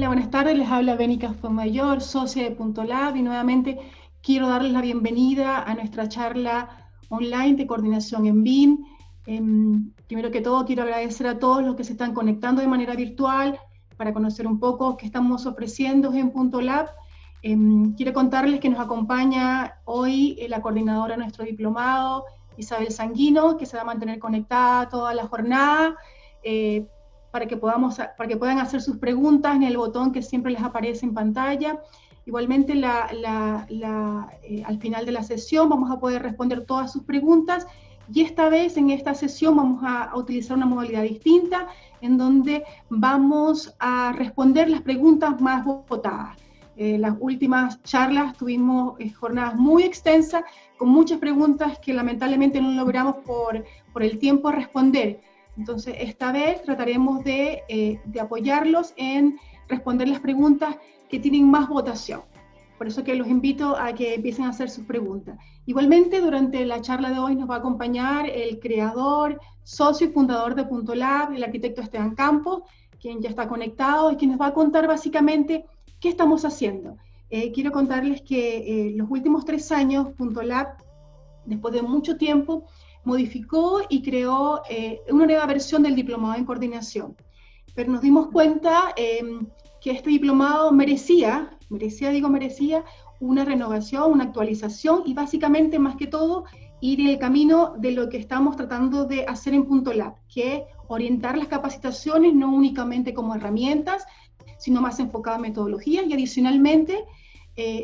Hola, buenas tardes. Les habla Bénica Fuenmayor, socia de Punto Lab, y nuevamente quiero darles la bienvenida a nuestra charla online de coordinación en BIM. Primero que todo, quiero agradecer a todos los que se están conectando de manera virtual para conocer un poco qué estamos ofreciendo en Punto Lab. Quiero contarles que nos acompaña hoy la coordinadora de nuestro diplomado, Isabel Sanguino, que se va a mantener conectada toda la jornada. Para que puedan hacer sus preguntas en el botón que siempre les aparece en pantalla. Igualmente, al final de la sesión vamos a poder responder todas sus preguntas, y esta vez, en esta sesión, vamos a utilizar una modalidad distinta, en donde vamos a responder las preguntas más votadas. Las últimas charlas tuvimos jornadas muy extensas, con muchas preguntas que lamentablemente no logramos por el tiempo a responder. Entonces, esta vez trataremos de apoyarlos en responder las preguntas que tienen más votación. Por eso que los invito a que empiecen a hacer sus preguntas. Igualmente, durante la charla de hoy nos va a acompañar el creador, socio y fundador de Punto Lab, el arquitecto Esteban Campos, quien ya está conectado y quien nos va a contar básicamente qué estamos haciendo. Quiero contarles que los últimos 3 años, Punto Lab, después de mucho tiempo, modificó y creó una nueva versión del diplomado en coordinación. Pero nos dimos cuenta que este diplomado merecía una renovación, una actualización, y básicamente, más que todo, ir en el camino de lo que estamos tratando de hacer en Punto Lab, que es orientar las capacitaciones no únicamente como herramientas, sino más enfocado en metodologías, y adicionalmente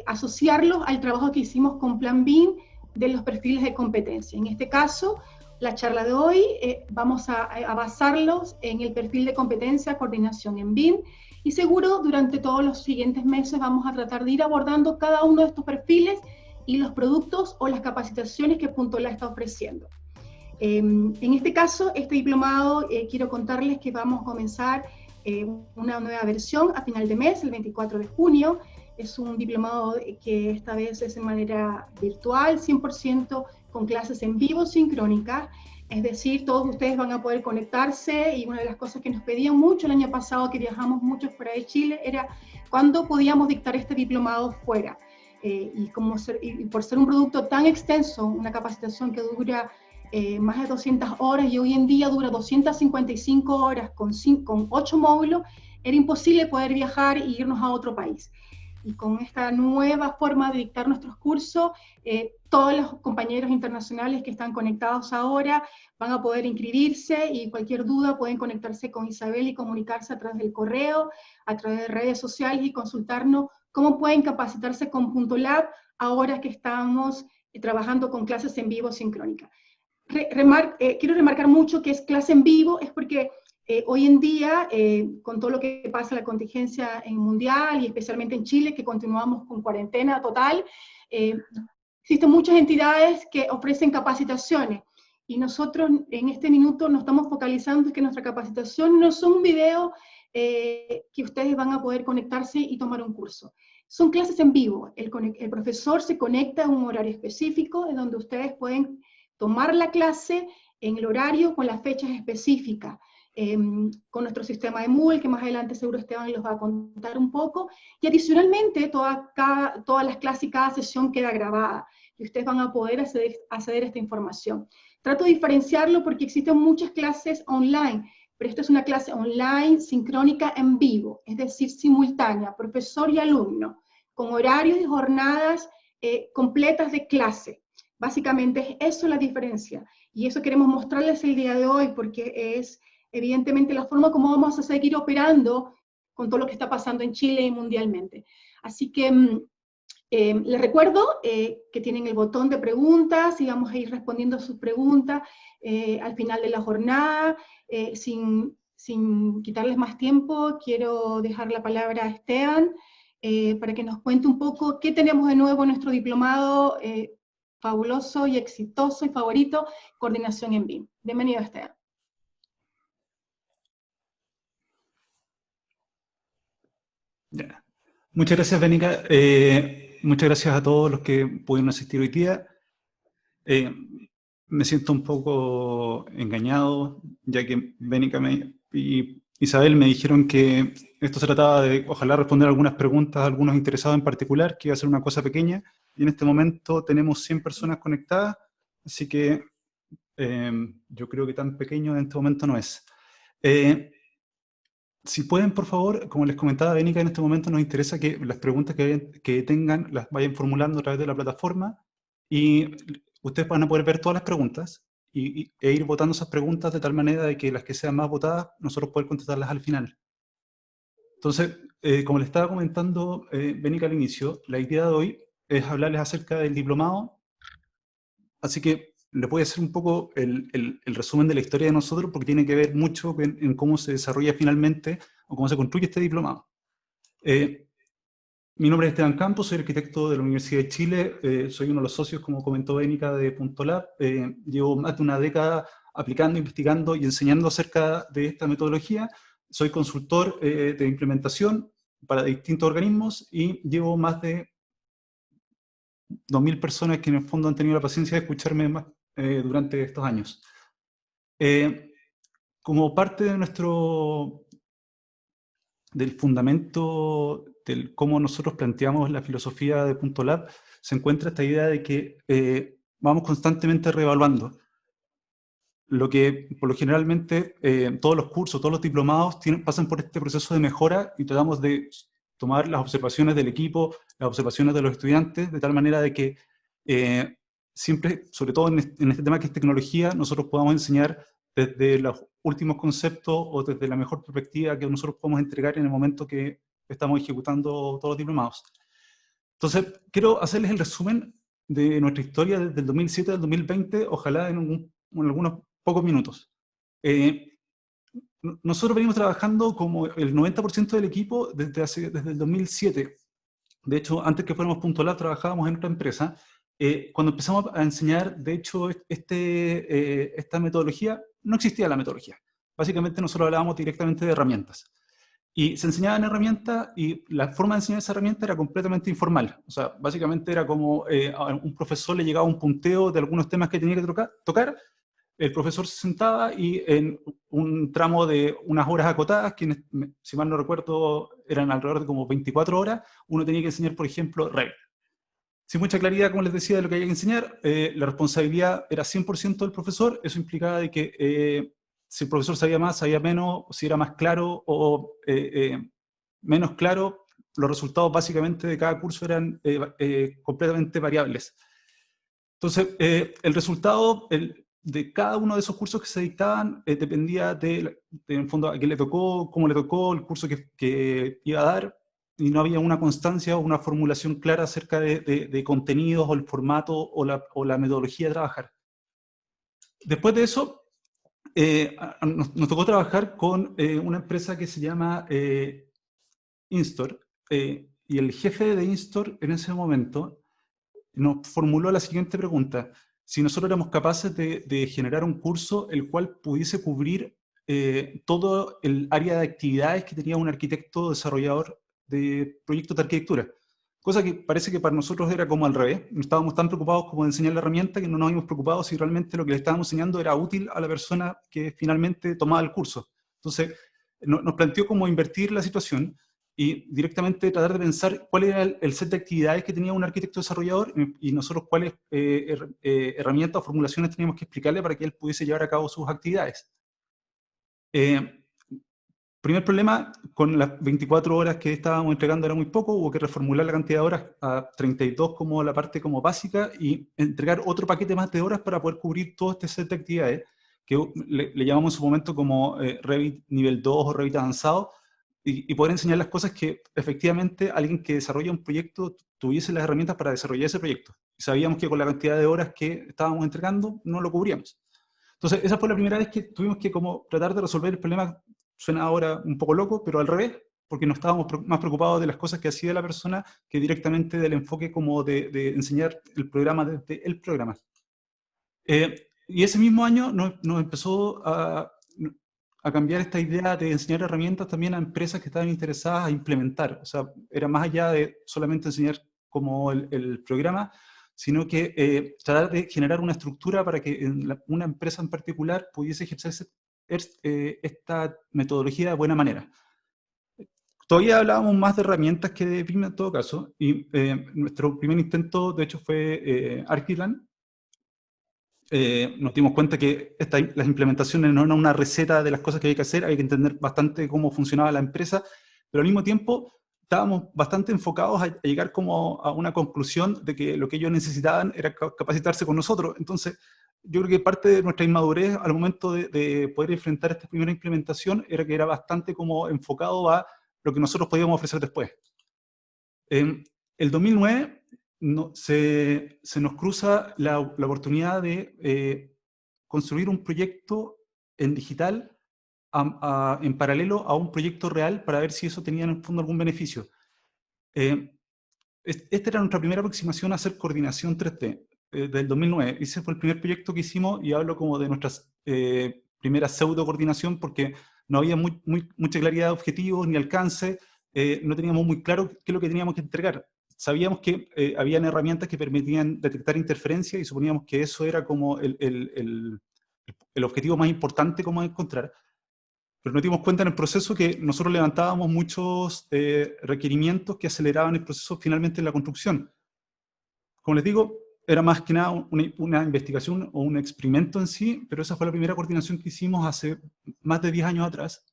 asociarlos al trabajo que hicimos con Plan BIM de los perfiles de competencia. En este caso, la charla de hoy vamos a basarlos en el perfil de competencia coordinación en BIM, y seguro durante todos los siguientes meses vamos a tratar de ir abordando cada uno de estos perfiles y los productos o las capacitaciones que Punto Lab está ofreciendo. En este caso, este diplomado, quiero contarles que vamos a comenzar una nueva versión a final de mes, el 24 de junio. Es un diplomado que esta vez es de manera virtual, 100% con clases en vivo sincrónicas. Es decir, todos ustedes van a poder conectarse, y una de las cosas que nos pedían mucho el año pasado, que viajamos mucho fuera de Chile, era cuándo podíamos dictar este diplomado fuera. Y por ser un producto tan extenso, una capacitación que dura más de 200 horas, y hoy en día dura 255 horas con 8 módulos, era imposible poder viajar e irnos a otro país. Y con esta nueva forma de dictar nuestros cursos, todos los compañeros internacionales que están conectados ahora van a poder inscribirse, y cualquier duda pueden conectarse con Isabel y comunicarse a través del correo, a través de redes sociales, y consultarnos cómo pueden capacitarse con Punto Lab ahora que estamos trabajando con clases en vivo sincrónicas. Quiero remarcar mucho que es clase en vivo, es porque hoy en día, con todo lo que pasa la contingencia en mundial y especialmente en Chile, que continuamos con cuarentena total, existen muchas entidades que ofrecen capacitaciones, y nosotros en este minuto nos estamos focalizando en que nuestra capacitación no son un video que ustedes van a poder conectarse y tomar un curso. Son clases en vivo. El profesor se conecta a un horario específico en donde ustedes pueden tomar la clase en el horario con las fechas específicas, con nuestro sistema de Moodle, que más adelante seguro Esteban los va a contar un poco, y adicionalmente todas las clases y cada sesión queda grabada, y ustedes van a poder acceder a esta información. Trato de diferenciarlo porque existen muchas clases online, pero esta es una clase online sincrónica en vivo, es decir, simultánea, profesor y alumno, con horarios y jornadas completas de clase. Básicamente es eso la diferencia, y eso queremos mostrarles el día de hoy, porque es evidentemente la forma como vamos a seguir operando con todo lo que está pasando en Chile y mundialmente. Así que les recuerdo que tienen el botón de preguntas, y vamos a ir respondiendo a sus preguntas al final de la jornada. Sin quitarles más tiempo, quiero dejar la palabra a Esteban para que nos cuente un poco qué tenemos de nuevo en nuestro diplomado fabuloso y exitoso y favorito, coordinación en BIM. Bienvenido, Esteban. Ya. Muchas gracias, Bénica. Muchas gracias a todos los que pudieron asistir hoy día. Me siento un poco engañado, ya que Bénica Isabel, me dijeron que esto se trataba de, ojalá, responder algunas preguntas a algunos interesados en particular, que iba a ser una cosa pequeña, y en este momento tenemos 100 personas conectadas, así que yo creo que tan pequeño en este momento no es. Si pueden, por favor, como les comentaba Bénica, en este momento nos interesa que las preguntas que tengan las vayan formulando a través de la plataforma y ustedes van a poder ver todas las preguntas e ir votando esas preguntas de tal manera de que las que sean más votadas nosotros poder contestarlas al final. Entonces, como les estaba comentando Bénica al inicio, la idea de hoy es hablarles acerca del diplomado, así que les voy a hacer un poco el resumen de la historia de nosotros porque tiene que ver mucho en cómo se desarrolla finalmente o cómo se construye este diplomado. Mi nombre es Esteban Campos, soy arquitecto de la Universidad de Chile, soy uno de los socios, como comentó Bénica, de Punto Lab. Llevo más de una década aplicando, investigando y enseñando acerca de esta metodología. Soy consultor de implementación para distintos organismos y llevo más de 2.000 personas que en el fondo han tenido la paciencia de escucharme durante estos años. Como parte de del fundamento del cómo nosotros planteamos la filosofía de Punto Lab, se encuentra esta idea de que vamos constantemente reevaluando. Lo que, por lo generalmente, todos los cursos, todos los diplomados pasan por este proceso de mejora y tratamos de tomar las observaciones del equipo, las observaciones de los estudiantes, de tal manera de que siempre, sobre todo en este tema que es tecnología, nosotros podamos enseñar desde los últimos conceptos o desde la mejor perspectiva que nosotros podemos entregar en el momento que estamos ejecutando todos los diplomados. Entonces, quiero hacerles el resumen de nuestra historia desde el 2007 al 2020, ojalá en algunos pocos minutos. Nosotros venimos trabajando como el 90% del equipo desde el 2007. De hecho, antes que fuéramos Punto Lab, trabajábamos en otra empresa. Cuando empezamos a enseñar, de hecho, esta metodología, no existía la metodología. Básicamente nosotros hablábamos directamente de herramientas. Y se enseñaban herramientas y la forma de enseñar esa herramienta era completamente informal. O sea, básicamente era como a un profesor le llegaba un punteo de algunos temas que tenía que tocar, el profesor se sentaba y en un tramo de unas horas acotadas, que si mal no recuerdo eran alrededor de como 24 horas, uno tenía que enseñar, por ejemplo, Revit. Sin mucha claridad, como les decía, de lo que había que enseñar, la responsabilidad era 100% del profesor. Eso implicaba de que si el profesor sabía más, sabía menos, si era más claro o menos claro, los resultados básicamente de cada curso eran completamente variables. Entonces, el resultado de cada uno de esos cursos que se dictaban dependía en el fondo, a quién le tocó, cómo le tocó, el curso que iba a dar, y no había una constancia o una formulación clara acerca de contenidos o el formato o la metodología de trabajar. Después de eso, nos tocó trabajar con una empresa que se llama Instor, y el jefe de Instor en ese momento nos formuló la siguiente pregunta: si nosotros éramos capaces de generar un curso el cual pudiese cubrir todo el área de actividades que tenía un arquitecto desarrollador de proyectos de arquitectura. Cosa que parece que para nosotros era como al revés. No estábamos tan preocupados como de enseñar la herramienta que no nos habíamos preocupado si realmente lo que le estábamos enseñando era útil a la persona que finalmente tomaba el curso. Entonces, nos planteó cómo invertir la situación y directamente tratar de pensar cuál era el set de actividades que tenía un arquitecto desarrollador y nosotros cuáles herramientas o formulaciones teníamos que explicarle para que él pudiese llevar a cabo sus actividades. Primer problema, con las 24 horas que estábamos entregando era muy poco, hubo que reformular la cantidad de horas a 32 como la parte como básica y entregar otro paquete más de horas para poder cubrir todo este set de actividades, que le llamamos en su momento como Revit nivel 2 o Revit avanzado, y poder enseñar las cosas que efectivamente alguien que desarrolla un proyecto tuviese las herramientas para desarrollar ese proyecto. Y sabíamos que con la cantidad de horas que estábamos entregando no lo cubríamos. Entonces, esa fue la primera vez que tuvimos que como tratar de resolver el problema. Suena ahora un poco loco, pero al revés, porque no estábamos más preocupados de las cosas que hacía la persona que directamente del enfoque como de enseñar el programa desde el programa. Y ese mismo año nos empezó a cambiar esta idea de enseñar herramientas también a empresas que estaban interesadas a implementar. O sea, era más allá de solamente enseñar como el programa, sino que tratar de generar una estructura para que una empresa en particular pudiese ejercer esta metodología de buena manera. Todavía hablábamos más de herramientas que de BIM en todo caso, y nuestro primer intento, de hecho, fue Archiland. Nos dimos cuenta que las implementaciones no eran una receta de las cosas que hay que hacer, hay que entender bastante cómo funcionaba la empresa, pero al mismo tiempo estábamos bastante enfocados a llegar como a una conclusión de que lo que ellos necesitaban era capacitarse con nosotros. Entonces, yo creo que parte de nuestra inmadurez al momento de poder enfrentar esta primera implementación era que era bastante como enfocado a lo que nosotros podíamos ofrecer después. En el 2009 se nos cruza la oportunidad de construir un proyecto en digital en paralelo a un proyecto real para ver si eso tenía en el fondo algún beneficio. Esta era nuestra primera aproximación a hacer coordinación 3D del 2009. Ese fue el primer proyecto que hicimos y hablo como de nuestras primeras pseudo coordinación porque no había mucha claridad de objetivos ni alcance, no teníamos muy claro qué es lo que teníamos que entregar. Sabíamos que habían herramientas que permitían detectar interferencias y suponíamos que eso era como el objetivo más importante como encontrar. Pero nos dimos cuenta en el proceso que nosotros levantábamos muchos requerimientos que aceleraban el proceso finalmente en la construcción. Como les digo, era más que nada una investigación o un experimento en sí, pero esa fue la primera coordinación que hicimos hace más de 10 años atrás.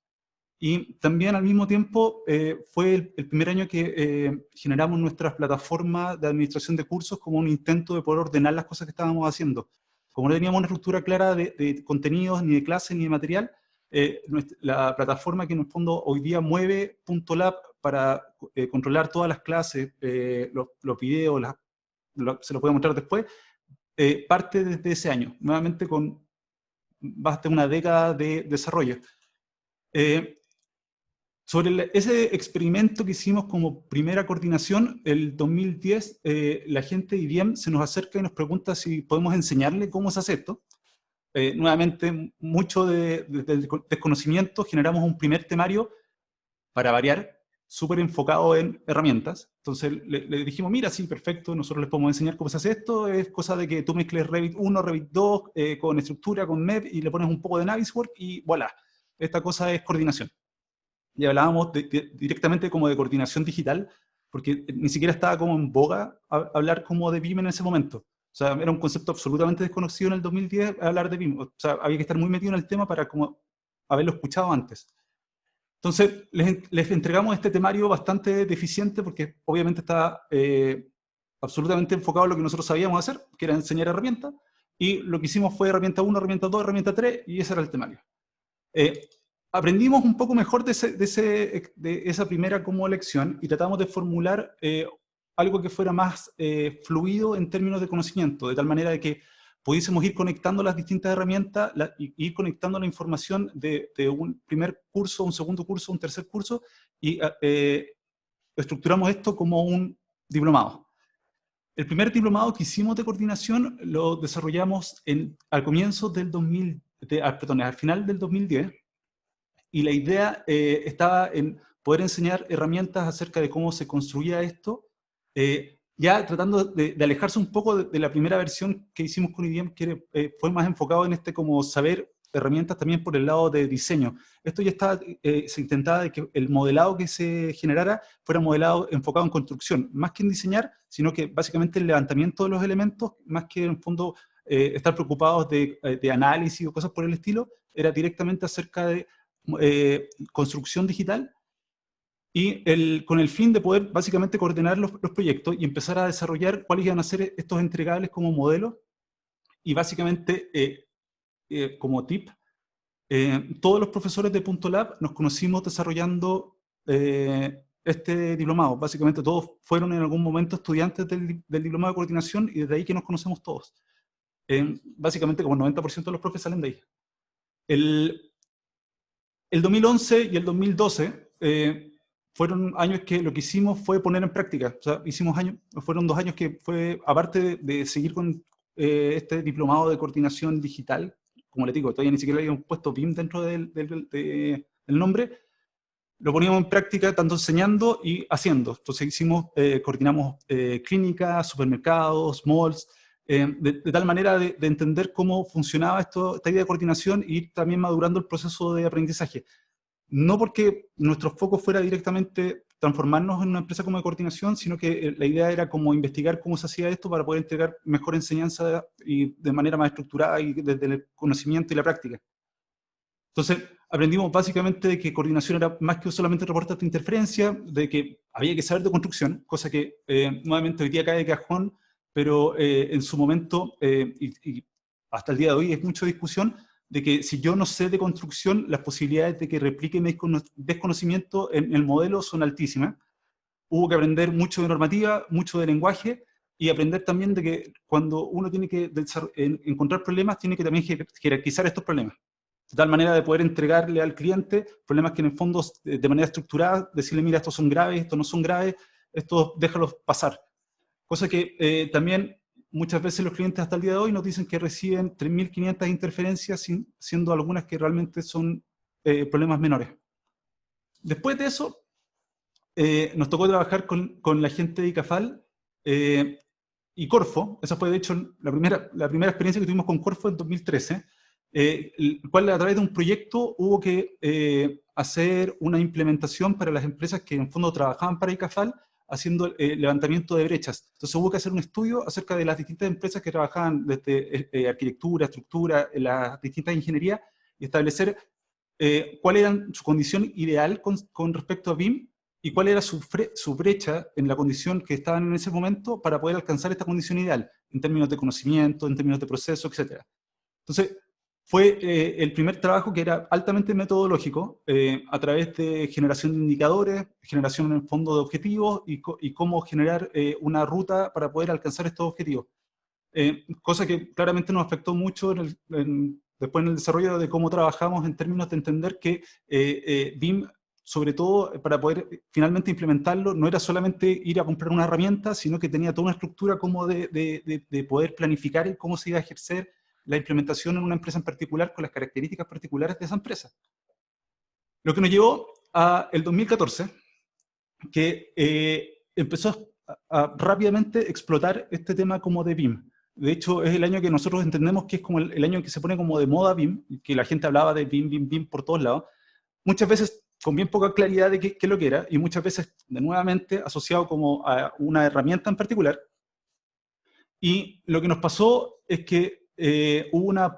Y también al mismo tiempo fue el primer año que generamos nuestra plataforma de administración de cursos como un intento de poder ordenar las cosas que estábamos haciendo. Como no teníamos una estructura clara de contenidos, ni de clases, ni de material, la plataforma que en el fondo hoy día mueve .lab para controlar todas las clases, los videos, se los voy a mostrar después, parte desde ese año, nuevamente con más de una década de desarrollo. Sobre ese experimento que hicimos como primera coordinación, el 2010, la gente de IBM se nos acerca y nos pregunta si podemos enseñarle cómo se hace esto. Nuevamente, mucho del desconocimiento, generamos un primer temario para variar, súper enfocado en herramientas. Entonces le dijimos, mira, sí, perfecto, nosotros les podemos enseñar cómo se hace esto, es cosa de que tú mezcles Revit 1, Revit 2, con estructura, con MEP, y le pones un poco de Navisworks, y voilà, esta cosa es coordinación. Y hablábamos directamente como de coordinación digital, porque ni siquiera estaba como en boga hablar como de BIM en ese momento. O sea, era un concepto absolutamente desconocido en el 2010 hablar de BIM. O sea, había que estar muy metido en el tema para como haberlo escuchado antes. Entonces, les entregamos este temario bastante deficiente porque obviamente estaba absolutamente enfocado en lo que nosotros sabíamos hacer, que era enseñar herramientas, y lo que hicimos fue herramienta 1, herramienta 2, herramienta 3, y ese era el temario. Aprendimos un poco mejor de esa primera como lección y tratamos de formular algo que fuera más fluido en términos de conocimiento, de tal manera de que pudiésemos ir conectando las distintas herramientas y ir conectando la información de un primer curso, un segundo curso, un tercer curso, y estructuramos esto como un diplomado. El primer diplomado que hicimos de coordinación lo desarrollamos al comienzo del al final del 2010, y la idea estaba en poder enseñar herramientas acerca de cómo se construía esto, ya tratando de alejarse un poco de la primera versión que hicimos con IBM, que fue más enfocado en como saber herramientas también por el lado de diseño. Esto ya estaba, se intentaba de que el modelado que se generara fuera modelado enfocado en construcción, más que en diseñar, sino que básicamente el levantamiento de los elementos, más que en el fondo estar preocupados de análisis o cosas por el estilo, era directamente acerca de construcción digital, y con el fin de poder básicamente coordinar los proyectos y empezar a desarrollar cuáles iban a ser estos entregables como modelos. Y básicamente, como tip, todos los profesores de .lab nos conocimos desarrollando este diplomado. Básicamente todos fueron en algún momento estudiantes del diplomado de coordinación, y desde ahí que nos conocemos todos. Básicamente como el 90% de los profes salen de ahí. El 2011 y el 2012 fueron años que lo que hicimos fue poner en práctica. O sea, fueron 2 años que fue, aparte de seguir con este diplomado de coordinación digital, como les digo, todavía ni siquiera habíamos puesto BIM dentro del nombre, lo poníamos en práctica tanto enseñando y haciendo. Entonces coordinamos clínicas, supermercados, malls, de tal manera de entender cómo funcionaba esta idea de coordinación y ir también madurando el proceso de aprendizaje. No porque nuestro foco fuera directamente transformarnos en una empresa como de coordinación, sino que la idea era como investigar cómo se hacía esto para poder entregar mejor enseñanza y de manera más estructurada y desde el conocimiento y la práctica. Entonces, aprendimos básicamente de que coordinación era más que solamente reportes de interferencia, de que había que saber de construcción, cosa que nuevamente hoy día cae de cajón, pero en su momento, y hasta el día de hoy es mucha discusión, de que si yo no sé de construcción, las posibilidades de que replique mi desconocimiento en el modelo son altísimas. Hubo que aprender mucho de normativa, mucho de lenguaje, y aprender también de que cuando uno tiene que encontrar problemas, tiene que también jerarquizar estos problemas de tal manera de poder entregarle al cliente problemas que en el fondo, de manera estructurada, decirle, mira, estos son graves, estos no son graves, estos déjalos pasar. Cosa que también muchas veces los clientes hasta el día de hoy nos dicen que reciben 3.500 interferencias, siendo algunas que realmente son problemas menores. Después de eso, nos tocó trabajar con la gente de ICAFAL y Corfo. Esa fue, de hecho, la primera experiencia que tuvimos con Corfo en 2013, el cual a través de un proyecto hubo que hacer una implementación para las empresas que en el fondo trabajaban para ICAFAL, haciendo levantamiento de brechas. Entonces hubo que hacer un estudio acerca de las distintas empresas que trabajaban desde arquitectura, estructura, las distintas ingenierías, y establecer cuál era su condición ideal con respecto a BIM y cuál era su brecha en la condición que estaban en ese momento para poder alcanzar esta condición ideal, en términos de conocimiento, en términos de proceso, etc. Entonces, fue el primer trabajo que era altamente metodológico, a través de generación de indicadores, generación en el fondo de objetivos y cómo generar una ruta para poder alcanzar estos objetivos. Cosa que claramente nos afectó mucho después en el desarrollo de cómo trabajamos en términos de entender que BIM, sobre todo para poder finalmente implementarlo, no era solamente ir a comprar una herramienta, sino que tenía toda una estructura como de poder planificar cómo se iba a ejercer la implementación en una empresa en particular con las características particulares de esa empresa. Lo que nos llevó a el 2014, que empezó a rápidamente explotar este tema como de BIM. De hecho, es el año que nosotros entendemos que es como el año en que se pone como de moda BIM, que la gente hablaba de BIM, BIM, BIM por todos lados. Muchas veces con bien poca claridad de qué es lo que era, y muchas veces, de nuevamente, asociado como a una herramienta en particular. Y lo que nos pasó es que hubo una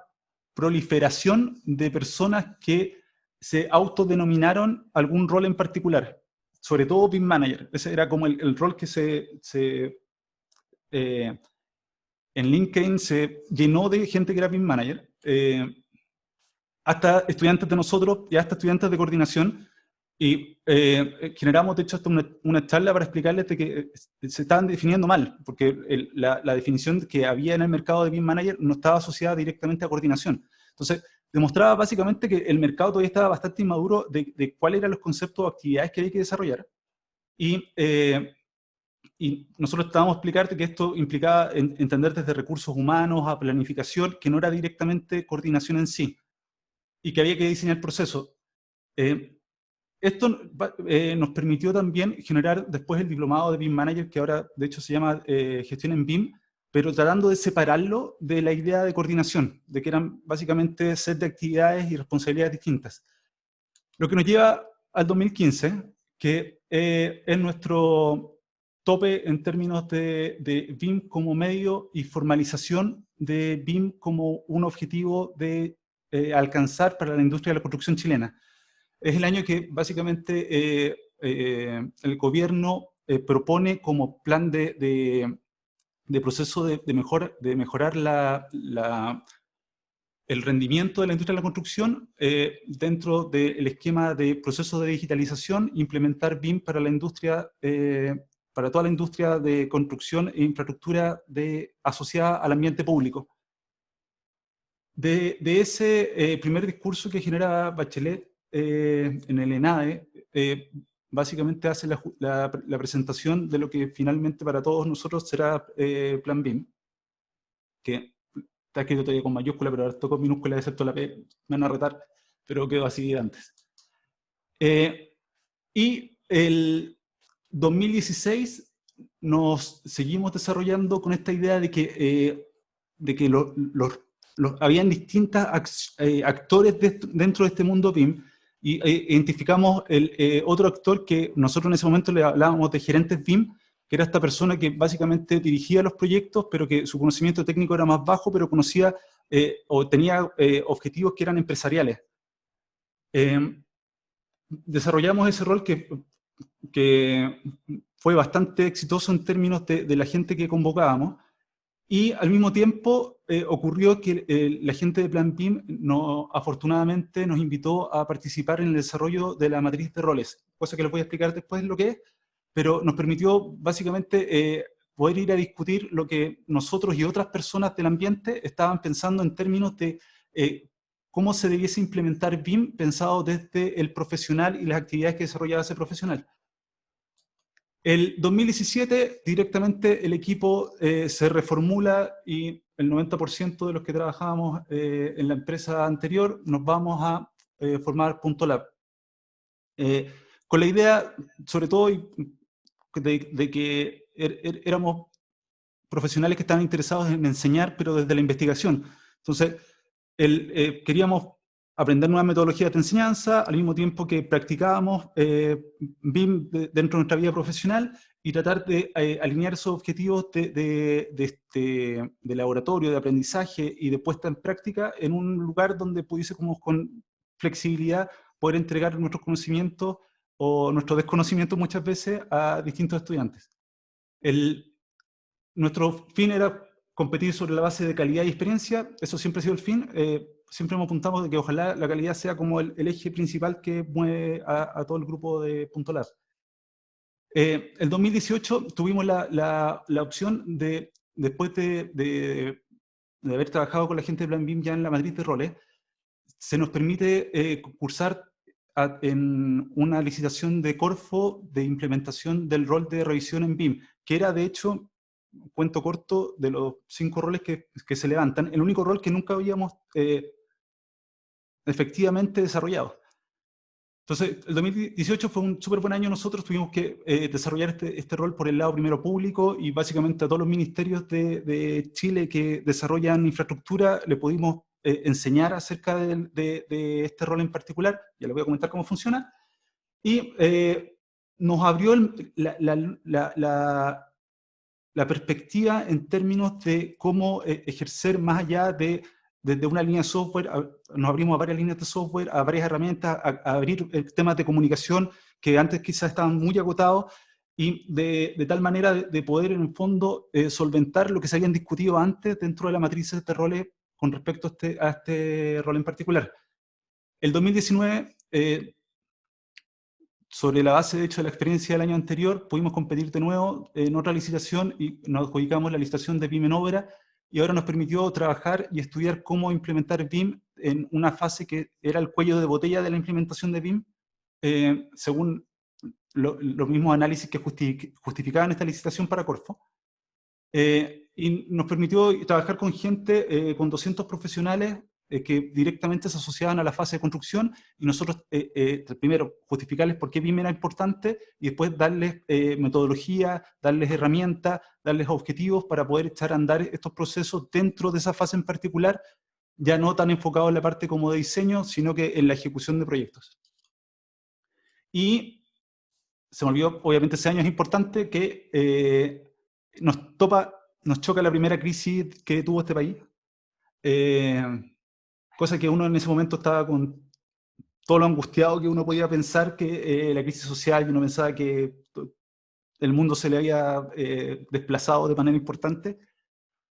proliferación de personas que se autodenominaron algún rol en particular, sobre todo BIM Manager. Ese era como el rol que en LinkedIn se llenó de gente que era BIM Manager, hasta estudiantes de nosotros y hasta estudiantes de coordinación, y generamos de hecho hasta una charla para explicarles de que se estaban definiendo mal, porque la definición que había en el mercado de BIM Manager no estaba asociada directamente a coordinación. Entonces, demostraba básicamente que el mercado todavía estaba bastante inmaduro de cuáles eran los conceptos o actividades que había que desarrollar, y nosotros estábamos a explicarte que esto implicaba entender desde recursos humanos a planificación, que no era directamente coordinación en sí, y que había que diseñar procesos. Esto nos permitió también generar después el diplomado de BIM Manager, que ahora de hecho se llama Gestión en BIM, pero tratando de separarlo de la idea de coordinación, de que eran básicamente set de actividades y responsabilidades distintas. Lo que nos lleva al 2015, que es nuestro tope en términos de BIM como medio y formalización de BIM como un objetivo de alcanzar para la industria de la construcción chilena. Es el año que básicamente el gobierno propone como plan de proceso de mejorar el rendimiento de la industria de la construcción dentro del esquema de procesos de digitalización, implementar BIM para la industria, para toda la industria de construcción e infraestructura asociada al ambiente público. De ese primer discurso que genera Bachelet en el ENADE, básicamente hace la presentación de lo que finalmente para todos nosotros será Plan BIM, que está escrito todavía con mayúscula, pero ahora toco minúscula, excepto la P, me van a retar, pero quedó así de antes. Y el 2016 nos seguimos desarrollando con esta idea de que que habían distintos actores dentro de este mundo BIM, y identificamos otro actor que nosotros en ese momento le hablábamos de gerentes BIM, que era esta persona que básicamente dirigía los proyectos, pero que su conocimiento técnico era más bajo, pero conocía o tenía objetivos que eran empresariales. Desarrollamos ese rol que fue bastante exitoso en términos de la gente que convocábamos, y al mismo tiempo ocurrió que la gente de Plan BIM afortunadamente nos invitó a participar en el desarrollo de la matriz de roles, cosa que les voy a explicar después lo que es, pero nos permitió básicamente poder ir a discutir lo que nosotros y otras personas del ambiente estaban pensando en términos de cómo se debiese implementar BIM pensado desde el profesional y las actividades que desarrollaba ese profesional. El 2017, directamente el equipo se reformula y el 90% de los que trabajábamos en la empresa anterior nos vamos a formar Punto Lab. Con la idea, sobre todo, de que éramos profesionales que estaban interesados en enseñar, pero desde la investigación. Entonces, queríamos aprender nuevas metodologías de enseñanza, al mismo tiempo que practicábamos BIM dentro de nuestra vida profesional, y tratar de alinear esos objetivos de laboratorio, de aprendizaje y de puesta en práctica en un lugar donde pudiésemos con flexibilidad poder entregar nuestros conocimientos o nuestro desconocimiento muchas veces a distintos estudiantes. Nuestro fin era competir sobre la base de calidad y experiencia, eso siempre ha sido el fin. Siempre hemos apuntado de que ojalá la calidad sea como el eje principal que mueve a todo el grupo de Punto Lab. El 2018 tuvimos la opción de, después de haber trabajado con la gente de Plan BIM ya en la matriz de roles, se nos permite concursar en una licitación de Corfo de implementación del rol de revisión en BIM, que era de hecho, un cuento corto, de los 5 roles que se levantan, el único rol que nunca habíamos efectivamente desarrollado. Entonces, el 2018 fue un súper buen año. Nosotros tuvimos que desarrollar este rol por el lado primero público, y básicamente a todos los ministerios de Chile que desarrollan infraestructura le pudimos enseñar acerca de este rol en particular. Ya les voy a comentar cómo funciona. Y nos abrió la perspectiva en términos de cómo ejercer más allá desde una línea de software. Nos abrimos a varias líneas de software, a varias herramientas, a abrir temas de comunicación que antes quizás estaban muy agotados, y de tal manera de poder en el fondo solventar lo que se habían discutido antes dentro de la matriz de este roles con respecto a este rol en particular. El 2019, sobre la base, de hecho, de la experiencia del año anterior, pudimos competir de nuevo en otra licitación y nos adjudicamos la licitación de BIM en obra, y ahora nos permitió trabajar y estudiar cómo implementar BIM en una fase que era el cuello de botella de la implementación de BIM, según los mismos análisis que justificaban esta licitación para Corfo. Y nos permitió trabajar con gente, con 200 profesionales que directamente se asociaban a la fase de construcción, y nosotros primero justificarles por qué BIM era importante, y después darles metodología, darles herramientas, darles objetivos para poder echar a andar estos procesos dentro de esa fase en particular, ya no tan enfocado en la parte como de diseño, sino que en la ejecución de proyectos. Y se me olvidó, obviamente ese año es importante, que nos choca la primera crisis que tuvo este país, cosa que uno en ese momento estaba con todo lo angustiado que uno podía pensar, que la crisis social, que uno pensaba que el mundo se le había desplazado de manera importante.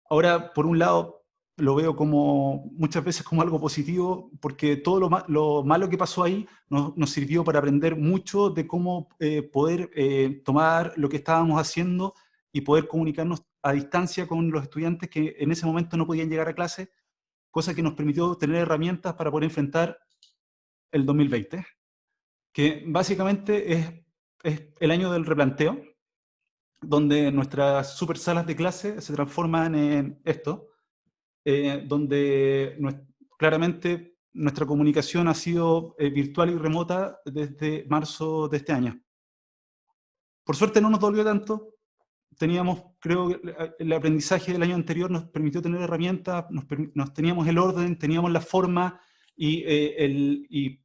Ahora, por un lado, lo veo como muchas veces como algo positivo, porque todo lo malo que pasó ahí nos sirvió para aprender mucho de cómo poder tomar lo que estábamos haciendo y poder comunicarnos a distancia con los estudiantes que en ese momento no podían llegar a clase, cosa que nos permitió tener herramientas para poder enfrentar el 2020, que básicamente es el año del replanteo, donde nuestras super salas de clase se transforman en esto, donde claramente nuestra comunicación ha sido virtual y remota desde marzo de este año. Por suerte no nos dolió tanto. teníamos, creo que el aprendizaje del año anterior nos permitió tener herramientas, nos teníamos el orden, teníamos la forma, y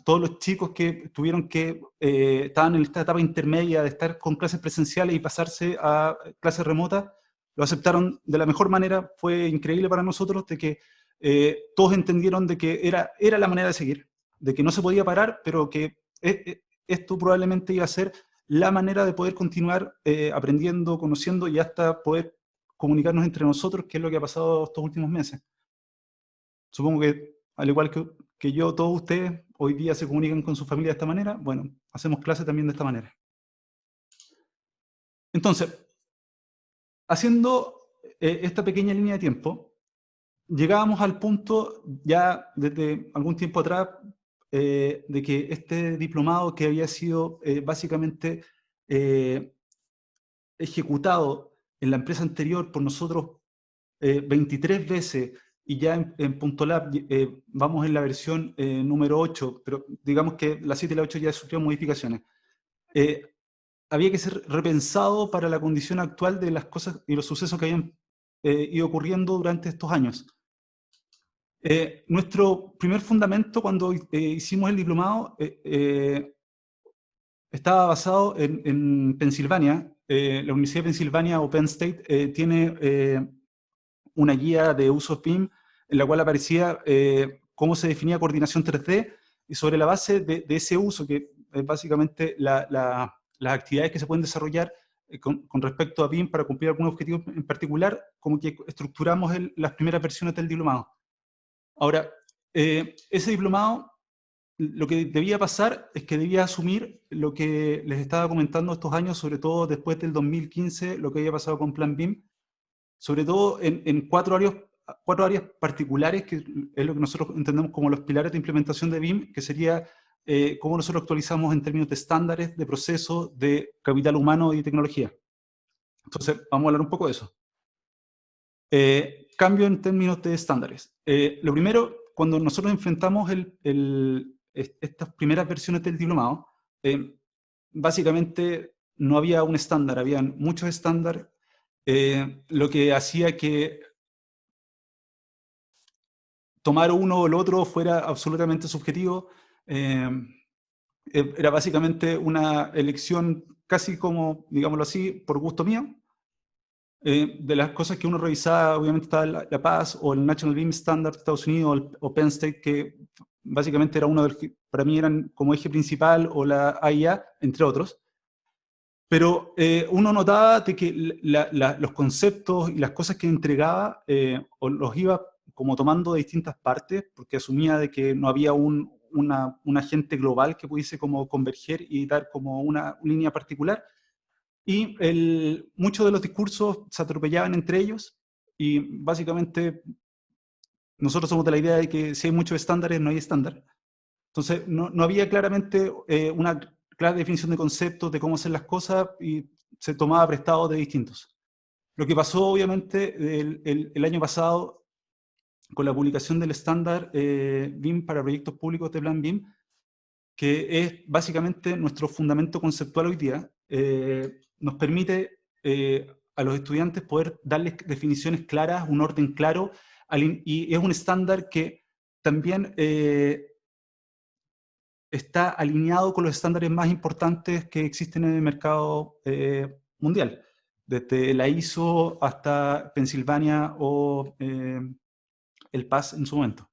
todos los chicos que tuvieron que, estaban en esta etapa intermedia de estar con clases presenciales y pasarse a clases remotas, lo aceptaron de la mejor manera. Fue increíble para nosotros de que todos entendieron de que era la manera de seguir, de que no se podía parar, pero que esto probablemente iba a ser la manera de poder continuar aprendiendo, conociendo y hasta poder comunicarnos entre nosotros, que es lo que ha pasado estos últimos meses. Supongo que, al igual que yo, todos ustedes hoy día se comunican con su familia de esta manera. Bueno, hacemos clase también de esta manera. Entonces, haciendo esta pequeña línea de tiempo, llegábamos al punto, ya desde algún tiempo atrás, de que este diplomado, que había sido básicamente ejecutado en la empresa anterior por nosotros 23 veces, y ya en Punto Lab vamos en la versión número 8, pero digamos que la 7 y la 8 ya sufrieron modificaciones. Había que ser repensado para la condición actual de las cosas y los sucesos que habían ido ocurriendo durante estos años. Nuestro primer fundamento cuando hicimos el diplomado estaba basado en Pensilvania. La Universidad de Pensilvania o Penn State tiene una guía de uso BIM en la cual aparecía cómo se definía coordinación 3D, y sobre la base de ese uso, que es básicamente las actividades que se pueden desarrollar con respecto a BIM para cumplir algún objetivo en particular, como que estructuramos las primeras versiones del diplomado. Ahora, ese diplomado, lo que debía pasar es que debía asumir lo que les estaba comentando estos años, sobre todo después del 2015, lo que había pasado con Plan BIM, sobre todo en cuatro áreas particulares, que es lo que nosotros entendemos como los pilares de implementación de BIM, que sería cómo nosotros actualizamos en términos de estándares, de procesos, de capital humano y tecnología. Entonces, vamos a hablar un poco de eso. Cambio en términos de estándares. Lo primero, cuando nosotros enfrentamos estas primeras versiones del diplomado, básicamente no había un estándar, habían muchos estándares, lo que hacía que tomar uno o el otro fuera absolutamente subjetivo. Era básicamente una elección casi como, digámoslo así, por gusto mío. De las cosas que uno revisaba, obviamente estaba la PAS o el National BIM Standard de Estados Unidos o Penn State, que básicamente era uno de los que para mí eran como eje principal, o la AIA, entre otros. Pero uno notaba de que los conceptos y las cosas que entregaba o los iba como tomando de distintas partes, porque asumía de que no había un agente global que pudiese como converger y dar como una línea particular. Y muchos de los discursos se atropellaban entre ellos, y básicamente nosotros somos de la idea de que si hay muchos estándares, no hay estándar. Entonces, no había claramente una clara definición de conceptos, de cómo hacer las cosas, y se tomaba prestado de distintos. Lo que pasó, obviamente, el año pasado, con la publicación del estándar BIM para proyectos públicos de Plan BIM, que es básicamente nuestro fundamento conceptual hoy día, nos permite a los estudiantes poder darles definiciones claras, un orden claro, y es un estándar que también está alineado con los estándares más importantes que existen en el mercado mundial, desde la ISO hasta Pensilvania o el PAS en su momento.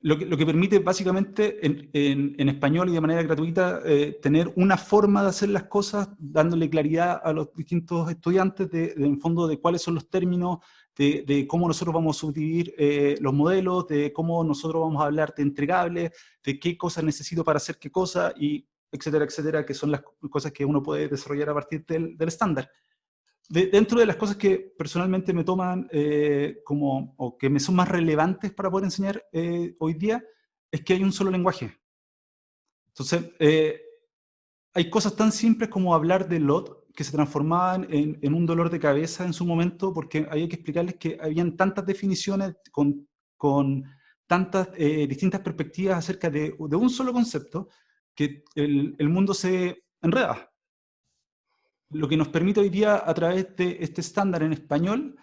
Lo que permite básicamente en español y de manera gratuita tener una forma de hacer las cosas, dándole claridad a los distintos estudiantes en fondo de cuáles son los términos, de cómo nosotros vamos a subdividir los modelos, de cómo nosotros vamos a hablar de entregables, de qué cosas necesito para hacer qué cosa, y etcétera, etcétera, que son las cosas que uno puede desarrollar a partir del estándar. Dentro de las cosas que personalmente me toman o que me son más relevantes para poder enseñar hoy día, es que hay un solo lenguaje. Entonces, hay cosas tan simples como hablar de LOT, que se transformaban en un dolor de cabeza en su momento, porque había que explicarles que habían tantas definiciones con tantas distintas perspectivas acerca de un solo concepto, que el mundo se enreda. lo que nos permite hoy día, a través de este estándar en español,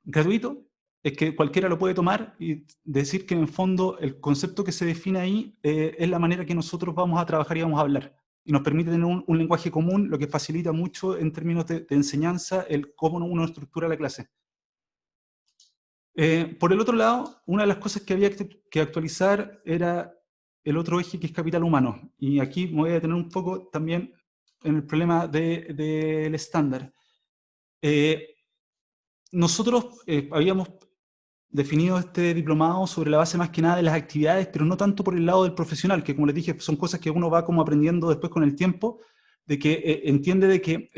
gratuito, es que cualquiera lo puede tomar y decir que en el fondo el concepto que se define ahí es la manera que nosotros vamos a trabajar y vamos a hablar. Y nos permite tener un lenguaje común, lo que facilita mucho en términos de enseñanza el cómo uno estructura la clase. Por el otro lado, una de las cosas que había que actualizar era el otro eje, que es capital humano. Y aquí me voy a detener un poco también en el problema del estándar. Nosotros habíamos definido este diplomado sobre la base más que nada de las actividades, pero no tanto por el lado del profesional, que como les dije, son cosas que uno va como aprendiendo después con el tiempo, de que entiende de que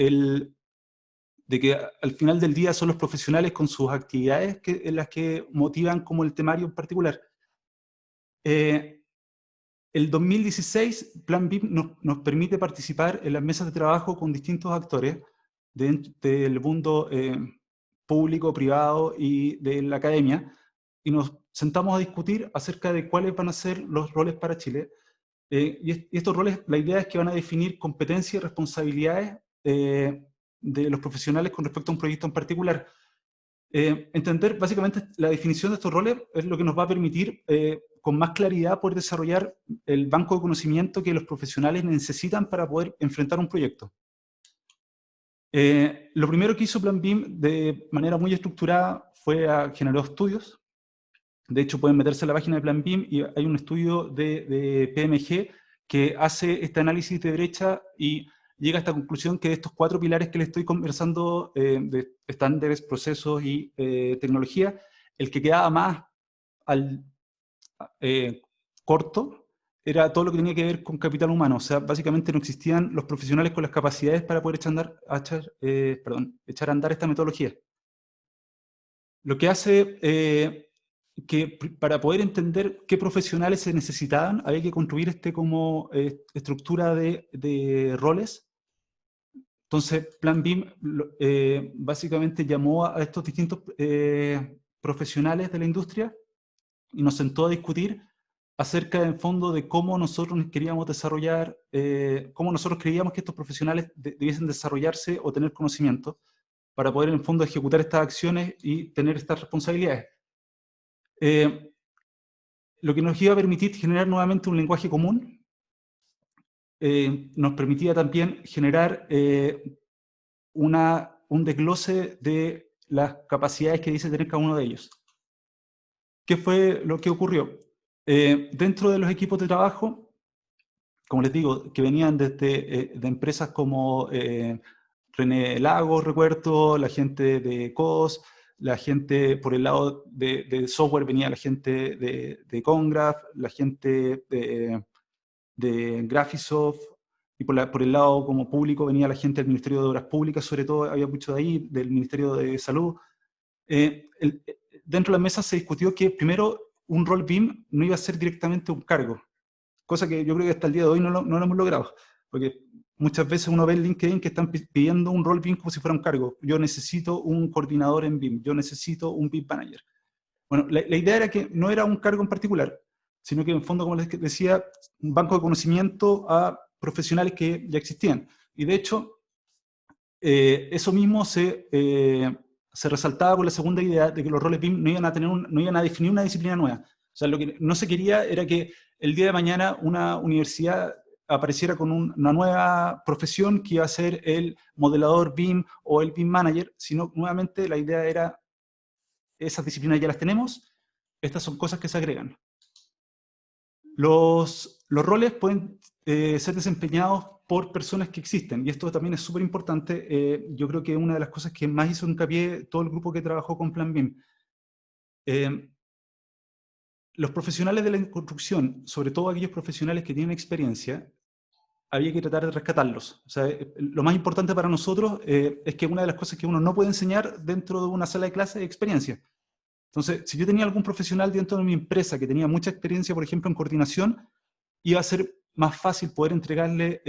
al final del día son los profesionales con sus actividades en las que motivan como el temario en particular. El 2016, Plan BIP nos permite participar en las mesas de trabajo con distintos actores del mundo público, privado y de la academia, y nos sentamos a discutir acerca de cuáles van a ser los roles para Chile. Y estos roles, la idea es que van a definir competencias y responsabilidades de los profesionales con respecto a un proyecto en particular. Entender básicamente la definición de estos roles es lo que nos va a permitir con más claridad poder desarrollar el banco de conocimiento que los profesionales necesitan para poder enfrentar un proyecto. Lo primero que hizo Plan BIM de manera muy estructurada fue generar estudios. De hecho, pueden meterse en la página de Plan BIM y hay un estudio de PMG que hace este análisis de brecha y llega a esta conclusión que de estos 4 pilares que les estoy conversando, de estándares, procesos y tecnología, el que quedaba más corto era todo lo que tenía que ver con capital humano. O sea, básicamente no existían los profesionales con las capacidades para poder echar a andar esta metodología. Lo que hace que para poder entender qué profesionales se necesitaban, había que construir como estructura de roles. Entonces, Plan BIM básicamente llamó a estos distintos profesionales de la industria y nos sentó a discutir acerca del fondo de cómo nosotros queríamos desarrollar, cómo nosotros creíamos que estos profesionales debiesen desarrollarse o tener conocimiento para poder en el fondo ejecutar estas acciones y tener estas responsabilidades. Lo que nos iba a permitir generar nuevamente un lenguaje común, nos permitía también generar un desglose de las capacidades que dice tener cada uno de ellos. ¿Qué fue lo que ocurrió? Dentro de los equipos de trabajo, como les digo, que venían desde de empresas como René Lagos, recuerdo, la gente de COS, la gente por el lado de software venía la gente de Congraph, la gente de Graphisoft, y por el lado como público venía la gente del Ministerio de Obras Públicas, sobre todo había mucho de ahí, del Ministerio de Salud. Dentro de la mesa se discutió que primero un rol BIM no iba a ser directamente un cargo, cosa que yo creo que hasta el día de hoy no lo hemos logrado, porque muchas veces uno ve en LinkedIn que están pidiendo un rol BIM como si fuera un cargo. Yo necesito un coordinador en BIM, yo necesito un BIM manager. Bueno, la idea era que no era un cargo en particular, sino que en fondo, como les decía, un banco de conocimiento a profesionales que ya existían. Y de hecho, eso mismo se resaltaba con la segunda idea de que los roles BIM no iban a definir una disciplina nueva. O sea, lo que no se quería era que el día de mañana una universidad apareciera con una nueva profesión que iba a ser el modelador BIM o el BIM manager, sino nuevamente la idea era, esas disciplinas ya las tenemos, estas son cosas que se agregan. Los roles pueden ser desempeñados por personas que existen, y esto también es súper importante. Yo creo que una de las cosas que más hizo hincapié todo el grupo que trabajó con Plan BIM. Los profesionales de la construcción, sobre todo aquellos profesionales que tienen experiencia, había que tratar de rescatarlos. O sea, lo más importante para nosotros es que una de las cosas que uno no puede enseñar dentro de una sala de clase es experiencia. Entonces, si yo tenía algún profesional dentro de mi empresa que tenía mucha experiencia, por ejemplo, en coordinación, iba a ser más fácil poder entregarle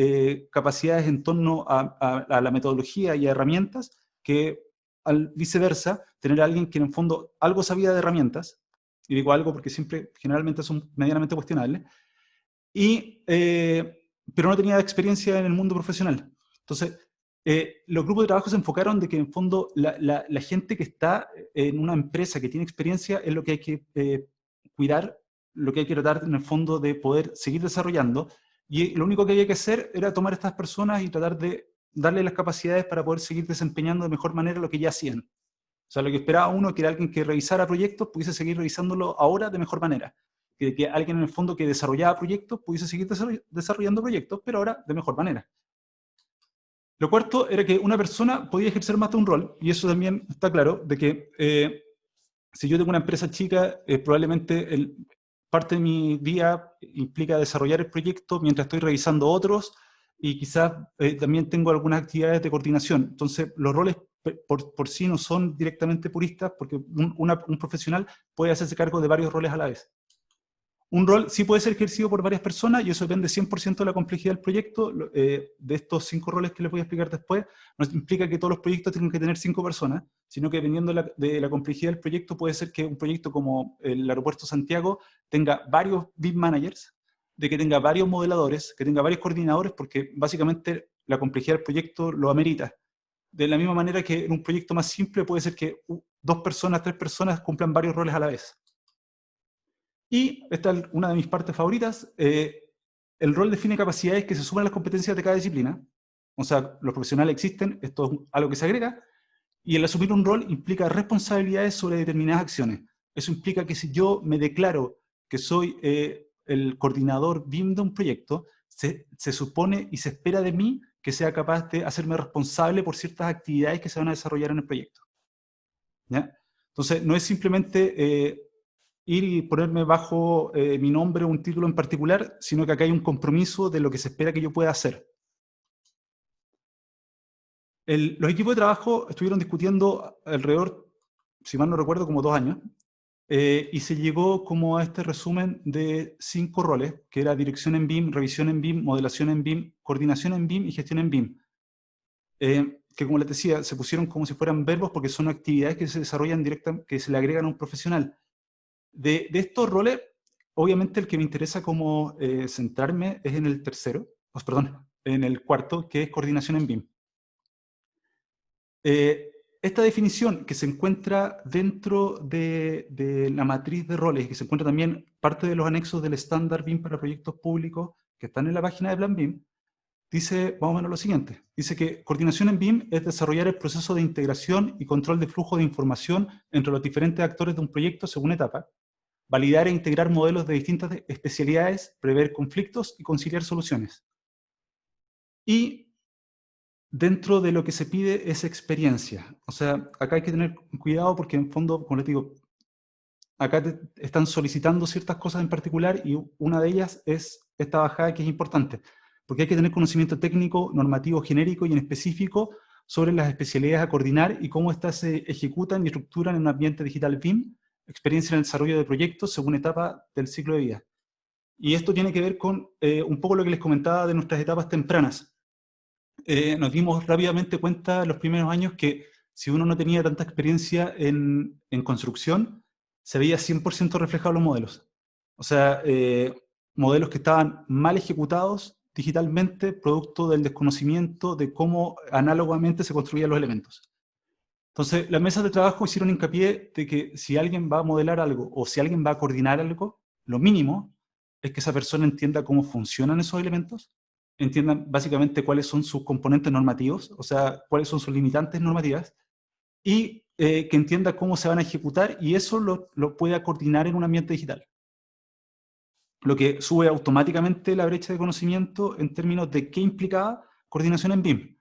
capacidades en torno a la metodología y a herramientas que, al viceversa, tener a alguien que en el fondo algo sabía de herramientas, y digo algo porque siempre, generalmente son medianamente cuestionables, pero no tenía experiencia en el mundo profesional. Entonces, los grupos de trabajo se enfocaron de que en fondo la gente que está en una empresa que tiene experiencia es lo que hay que cuidar, lo que hay que tratar en el fondo de poder seguir desarrollando, y lo único que había que hacer era tomar a estas personas y tratar de darle las capacidades para poder seguir desempeñando de mejor manera lo que ya hacían. O sea, lo que esperaba uno, que era alguien que revisara proyectos, pudiese seguir revisándolo ahora de mejor manera. Que alguien en el fondo que desarrollaba proyectos pudiese seguir desarrollando proyectos, pero ahora de mejor manera. Lo cuarto era que una persona podía ejercer más de un rol, y eso también está claro, de que si yo tengo una empresa chica, probablemente parte de mi día implica desarrollar el proyecto mientras estoy revisando otros, y quizás también tengo algunas actividades de coordinación. Entonces, los roles por sí no son directamente puristas, porque un profesional puede hacerse cargo de varios roles a la vez. Un rol sí puede ser ejercido por varias personas, y eso depende 100% de la complejidad del proyecto. De estos 5 roles que les voy a explicar después, no implica que todos los proyectos tengan que tener 5 personas, sino que dependiendo de la complejidad del proyecto, puede ser que un proyecto como el Aeropuerto Santiago tenga varios BIM managers, de que tenga varios modeladores, que tenga varios coordinadores, porque básicamente la complejidad del proyecto lo amerita. De la misma manera que en un proyecto más simple puede ser que 2 personas, 3 personas cumplan varios roles a la vez. Y esta es una de mis partes favoritas. El rol define capacidades que se suman a las competencias de cada disciplina. O sea, los profesionales existen, esto es algo que se agrega, y el asumir un rol implica responsabilidades sobre determinadas acciones. Eso implica que si yo me declaro que soy el coordinador BIM de un proyecto, se supone y se espera de mí que sea capaz de hacerme responsable por ciertas actividades que se van a desarrollar en el proyecto. ¿Ya? Entonces, no es simplemente ir y ponerme bajo mi nombre o un título en particular, sino que acá hay un compromiso de lo que se espera que yo pueda hacer. Los equipos de trabajo estuvieron discutiendo alrededor, si mal no recuerdo, como 2 años, y se llegó como a este resumen de 5 roles, que era dirección en BIM, revisión en BIM, modelación en BIM, coordinación en BIM y gestión en BIM. Que como les decía, se pusieron como si fueran verbos porque son actividades que se desarrollan directamente, que se le agregan a un profesional. De estos roles, obviamente el que me interesa como centrarme es en el tercero, perdón, en el cuarto, que es coordinación en BIM. Esta definición que se encuentra dentro de la matriz de roles, que se encuentra también parte de los anexos del estándar BIM para proyectos públicos que están en la página de Plan BIM, dice más o menos lo siguiente. Dice que coordinación en BIM es desarrollar el proceso de integración y control de flujo de información entre los diferentes actores de un proyecto según etapa, validar e integrar modelos de distintas especialidades, prever conflictos y conciliar soluciones. Y dentro de lo que se pide es experiencia. O sea, acá hay que tener cuidado porque en fondo, como les digo, acá están solicitando ciertas cosas en particular y una de ellas es esta bajada que es importante, porque hay que tener conocimiento técnico, normativo genérico y en específico sobre las especialidades a coordinar y cómo éstas se ejecutan y estructuran en un ambiente digital BIM, experiencia en el desarrollo de proyectos según etapa del ciclo de vida. Y esto tiene que ver con un poco lo que les comentaba de nuestras etapas tempranas. Nos dimos rápidamente cuenta en los primeros años que si uno no tenía tanta experiencia en construcción, se veía 100% reflejado en los modelos. O sea, modelos que estaban mal ejecutados digitalmente, producto del desconocimiento de cómo análogamente se construían los elementos. Entonces, las mesas de trabajo hicieron hincapié de que si alguien va a modelar algo o si alguien va a coordinar algo, lo mínimo es que esa persona entienda cómo funcionan esos elementos, entiendan básicamente cuáles son sus componentes normativos, o sea, cuáles son sus limitantes normativas, y que entienda cómo se van a ejecutar, y eso lo pueda coordinar en un ambiente digital. Lo que sube automáticamente la brecha de conocimiento en términos de qué implicaba coordinación en BIM.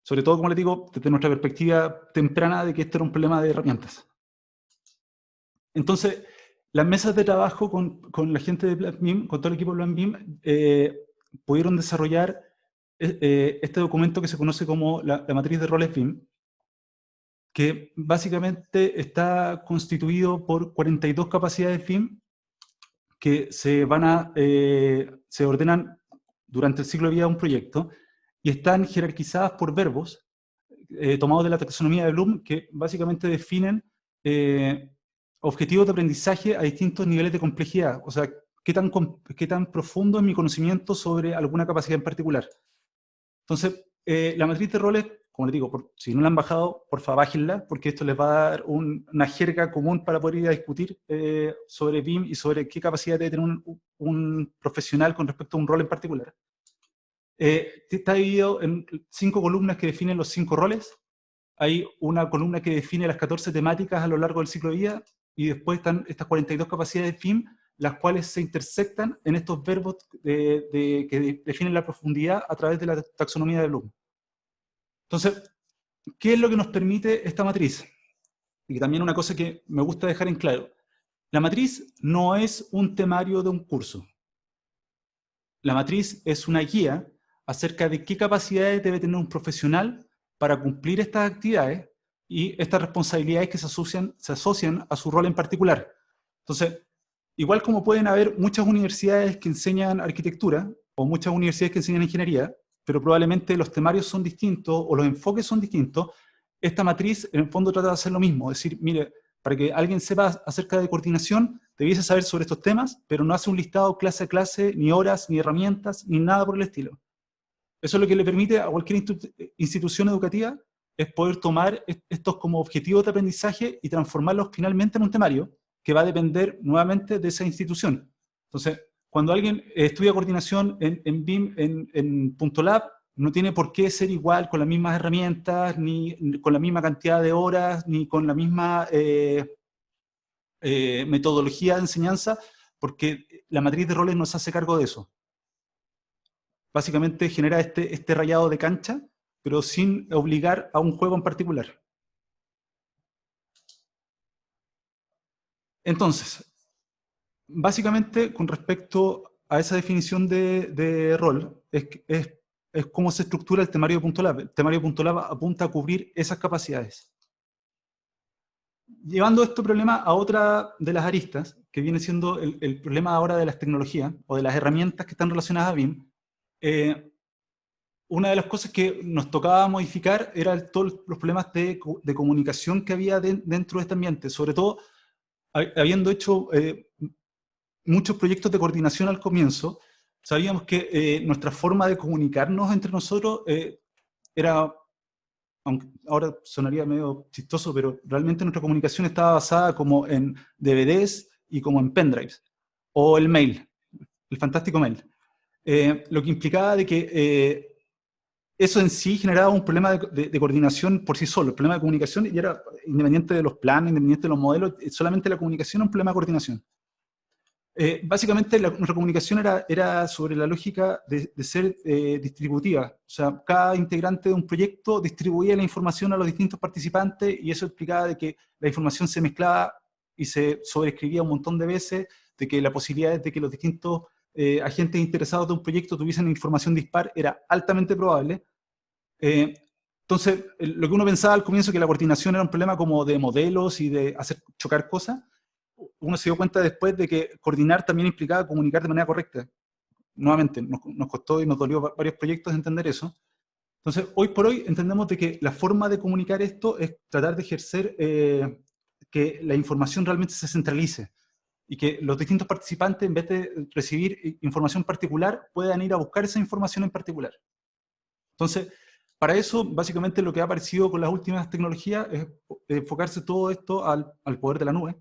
Sobre todo, como les digo, desde nuestra perspectiva temprana de que esto era un problema de herramientas. Entonces, las mesas de trabajo con la gente de Plan BIM, con todo el equipo de Plan BIM, pudieron desarrollar este documento que se conoce como la matriz de roles BIM, que básicamente está constituido por 42 capacidades BIM que se ordenan durante el ciclo de vida de un proyecto y están jerarquizadas por verbos tomados de la taxonomía de Bloom, que básicamente definen objetivos de aprendizaje a distintos niveles de complejidad. O sea, qué tan profundo es mi conocimiento sobre alguna capacidad en particular. Entonces, La matriz de roles, como les digo, si no la han bajado, por favor bájenla, porque esto les va a dar una jerga común para poder ir a discutir sobre BIM y sobre qué capacidad debe tener un profesional con respecto a un rol en particular. Está dividido en 5 columnas que definen los 5 roles. Hay una columna que define las 14 temáticas a lo largo del ciclo de vida, y después están estas 42 capacidades de BIM, las cuales se intersectan en estos verbos que definen la profundidad a través de la taxonomía de Bloom. Entonces, ¿qué es lo que nos permite esta matriz? Y también una cosa que me gusta dejar en claro. La matriz no es un temario de un curso. La matriz es una guía acerca de qué capacidades debe tener un profesional para cumplir estas actividades y estas responsabilidades que se asocian a su rol en particular. Entonces, igual como pueden haber muchas universidades que enseñan arquitectura, o muchas universidades que enseñan ingeniería, pero probablemente los temarios son distintos, o los enfoques son distintos, esta matriz en el fondo trata de hacer lo mismo, es decir, mire, para que alguien sepa acerca de coordinación, debiese saber sobre estos temas, pero no hace un listado clase a clase, ni horas, ni herramientas, ni nada por el estilo. Eso es lo que le permite a cualquier institución educativa, es poder tomar estos como objetivos de aprendizaje y transformarlos finalmente en un temario, que va a depender nuevamente de esa institución. Entonces, cuando alguien estudia coordinación en BIM, en .lab, no tiene por qué ser igual con las mismas herramientas, ni con la misma cantidad de horas, ni con la misma metodología de enseñanza, porque la matriz de roles no se hace cargo de eso. Básicamente genera este rayado de cancha, pero sin obligar a un juego en particular. Entonces, básicamente, con respecto a esa definición de rol, es cómo se estructura el temario de .lab. El temario de .lab apunta a cubrir esas capacidades. Llevando este problema a otra de las aristas, que viene siendo el problema ahora de las tecnologías, o de las herramientas que están relacionadas a BIM, una de las cosas que nos tocaba modificar era todos los problemas de comunicación que había dentro de este ambiente, sobre todo habiendo hecho muchos proyectos de coordinación al comienzo. Sabíamos que nuestra forma de comunicarnos entre nosotros era, aunque ahora sonaría medio chistoso, pero realmente nuestra comunicación estaba basada como en DVDs y como en pendrives, o el mail, el fantástico mail. Lo que implicaba de que eso en sí generaba un problema de coordinación por sí solo. El problema de comunicación y era independiente de los planes, independiente de los modelos, solamente la comunicación era un problema de coordinación. Básicamente nuestra comunicación era sobre la lógica de ser distributiva. O sea, cada integrante de un proyecto distribuía la información a los distintos participantes, y eso explicaba de que la información se mezclaba y se sobreescribía un montón de veces, de que la posibilidad de que los distintos agentes interesados de un proyecto tuviesen información dispar era altamente probable. Entonces, lo que uno pensaba al comienzo, que la coordinación era un problema como de modelos y de hacer chocar cosas, uno se dio cuenta después de que coordinar también implicaba comunicar de manera correcta. Nuevamente, nos costó y nos dolió varios proyectos entender eso. Entonces, hoy por hoy entendemos de que la forma de comunicar esto es tratar de ejercer que la información realmente se centralice, y que los distintos participantes, en vez de recibir información particular, puedan ir a buscar esa información en particular. Entonces, para eso, básicamente lo que ha aparecido con las últimas tecnologías es enfocarse todo esto al poder de la nube,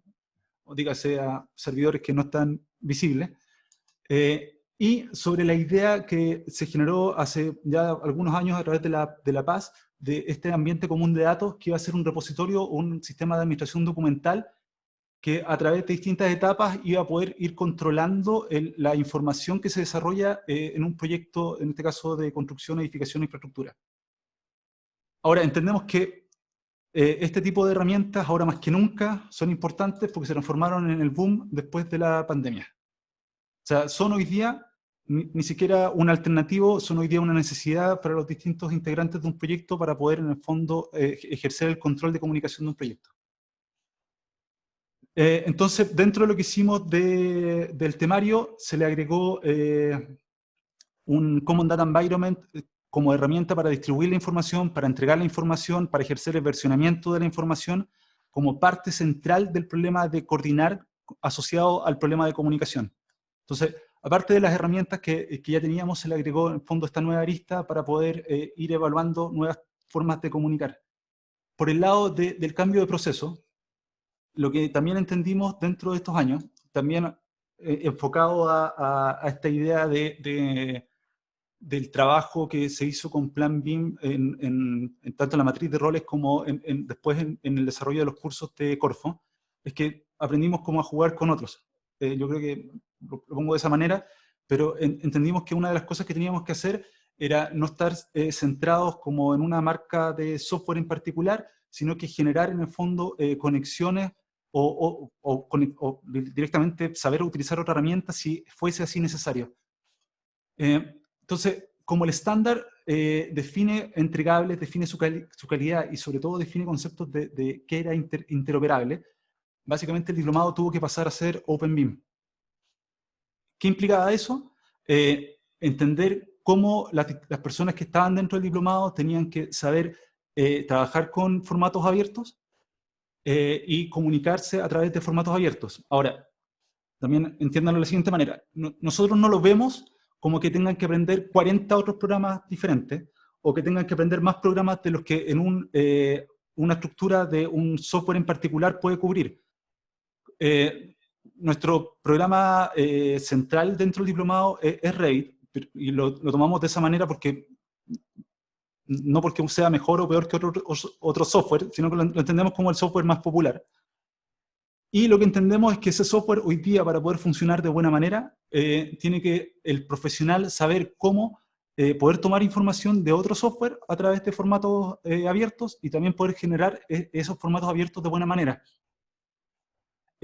o dígase a servidores que no están visibles, y sobre la idea que se generó hace ya algunos años a través de la PAS, de este ambiente común de datos, que iba a ser un repositorio, un sistema de administración documental, que a través de distintas etapas iba a poder ir controlando la información que se desarrolla en un proyecto, en este caso de construcción, edificación e infraestructura. Ahora, entendemos que este tipo de herramientas, ahora más que nunca, son importantes porque se transformaron en el boom después de la pandemia. O sea, son hoy día ni siquiera un alternativo, son hoy día una necesidad para los distintos integrantes de un proyecto para poder, en el fondo, ejercer el control de comunicación de un proyecto. Entonces, dentro de lo que hicimos del temario, se le agregó un Common Data Environment como herramienta para distribuir la información, para entregar la información, para ejercer el versionamiento de la información, como parte central del problema de coordinar asociado al problema de comunicación. Entonces, Aparte de las herramientas que ya teníamos, se le agregó en el fondo esta nueva arista para poder ir evaluando nuevas formas de comunicar. Por el lado del cambio de proceso, lo que también entendimos dentro de estos años, también enfocado a esta idea del trabajo que se hizo con Plan BIM en tanto en la matriz de roles como después en el desarrollo de los cursos de Corfo, es que aprendimos cómo a jugar con otros. Yo creo que lo pongo de esa manera, pero entendimos que una de las cosas que teníamos que hacer era no estar centrados como en una marca de software en particular, sino que generar en el fondo conexiones o directamente saber utilizar otra herramienta si fuese así necesario. Entonces, como el estándar define entregables, define su calidad y sobre todo define conceptos de qué era interoperable, básicamente el diplomado tuvo que pasar a ser Open BIM. ¿Qué implicaba eso? Entender cómo las personas que estaban dentro del diplomado tenían que saber trabajar con formatos abiertos y comunicarse a través de formatos abiertos. Ahora, también entiéndanlo de la siguiente manera. Nosotros no lo vemos como que tengan que aprender 40 otros programas diferentes o que tengan que aprender más programas de los que en una estructura de un software en particular puede cubrir. Nuestro programa central dentro del diplomado es Revit, y lo tomamos de esa manera porque no porque sea mejor o peor que otro software, sino que lo entendemos como el software más popular. Y lo que entendemos es que ese software hoy día, para poder funcionar de buena manera, tiene que el profesional saber cómo poder tomar información de otro software a través de formatos abiertos y también poder generar esos formatos abiertos de buena manera.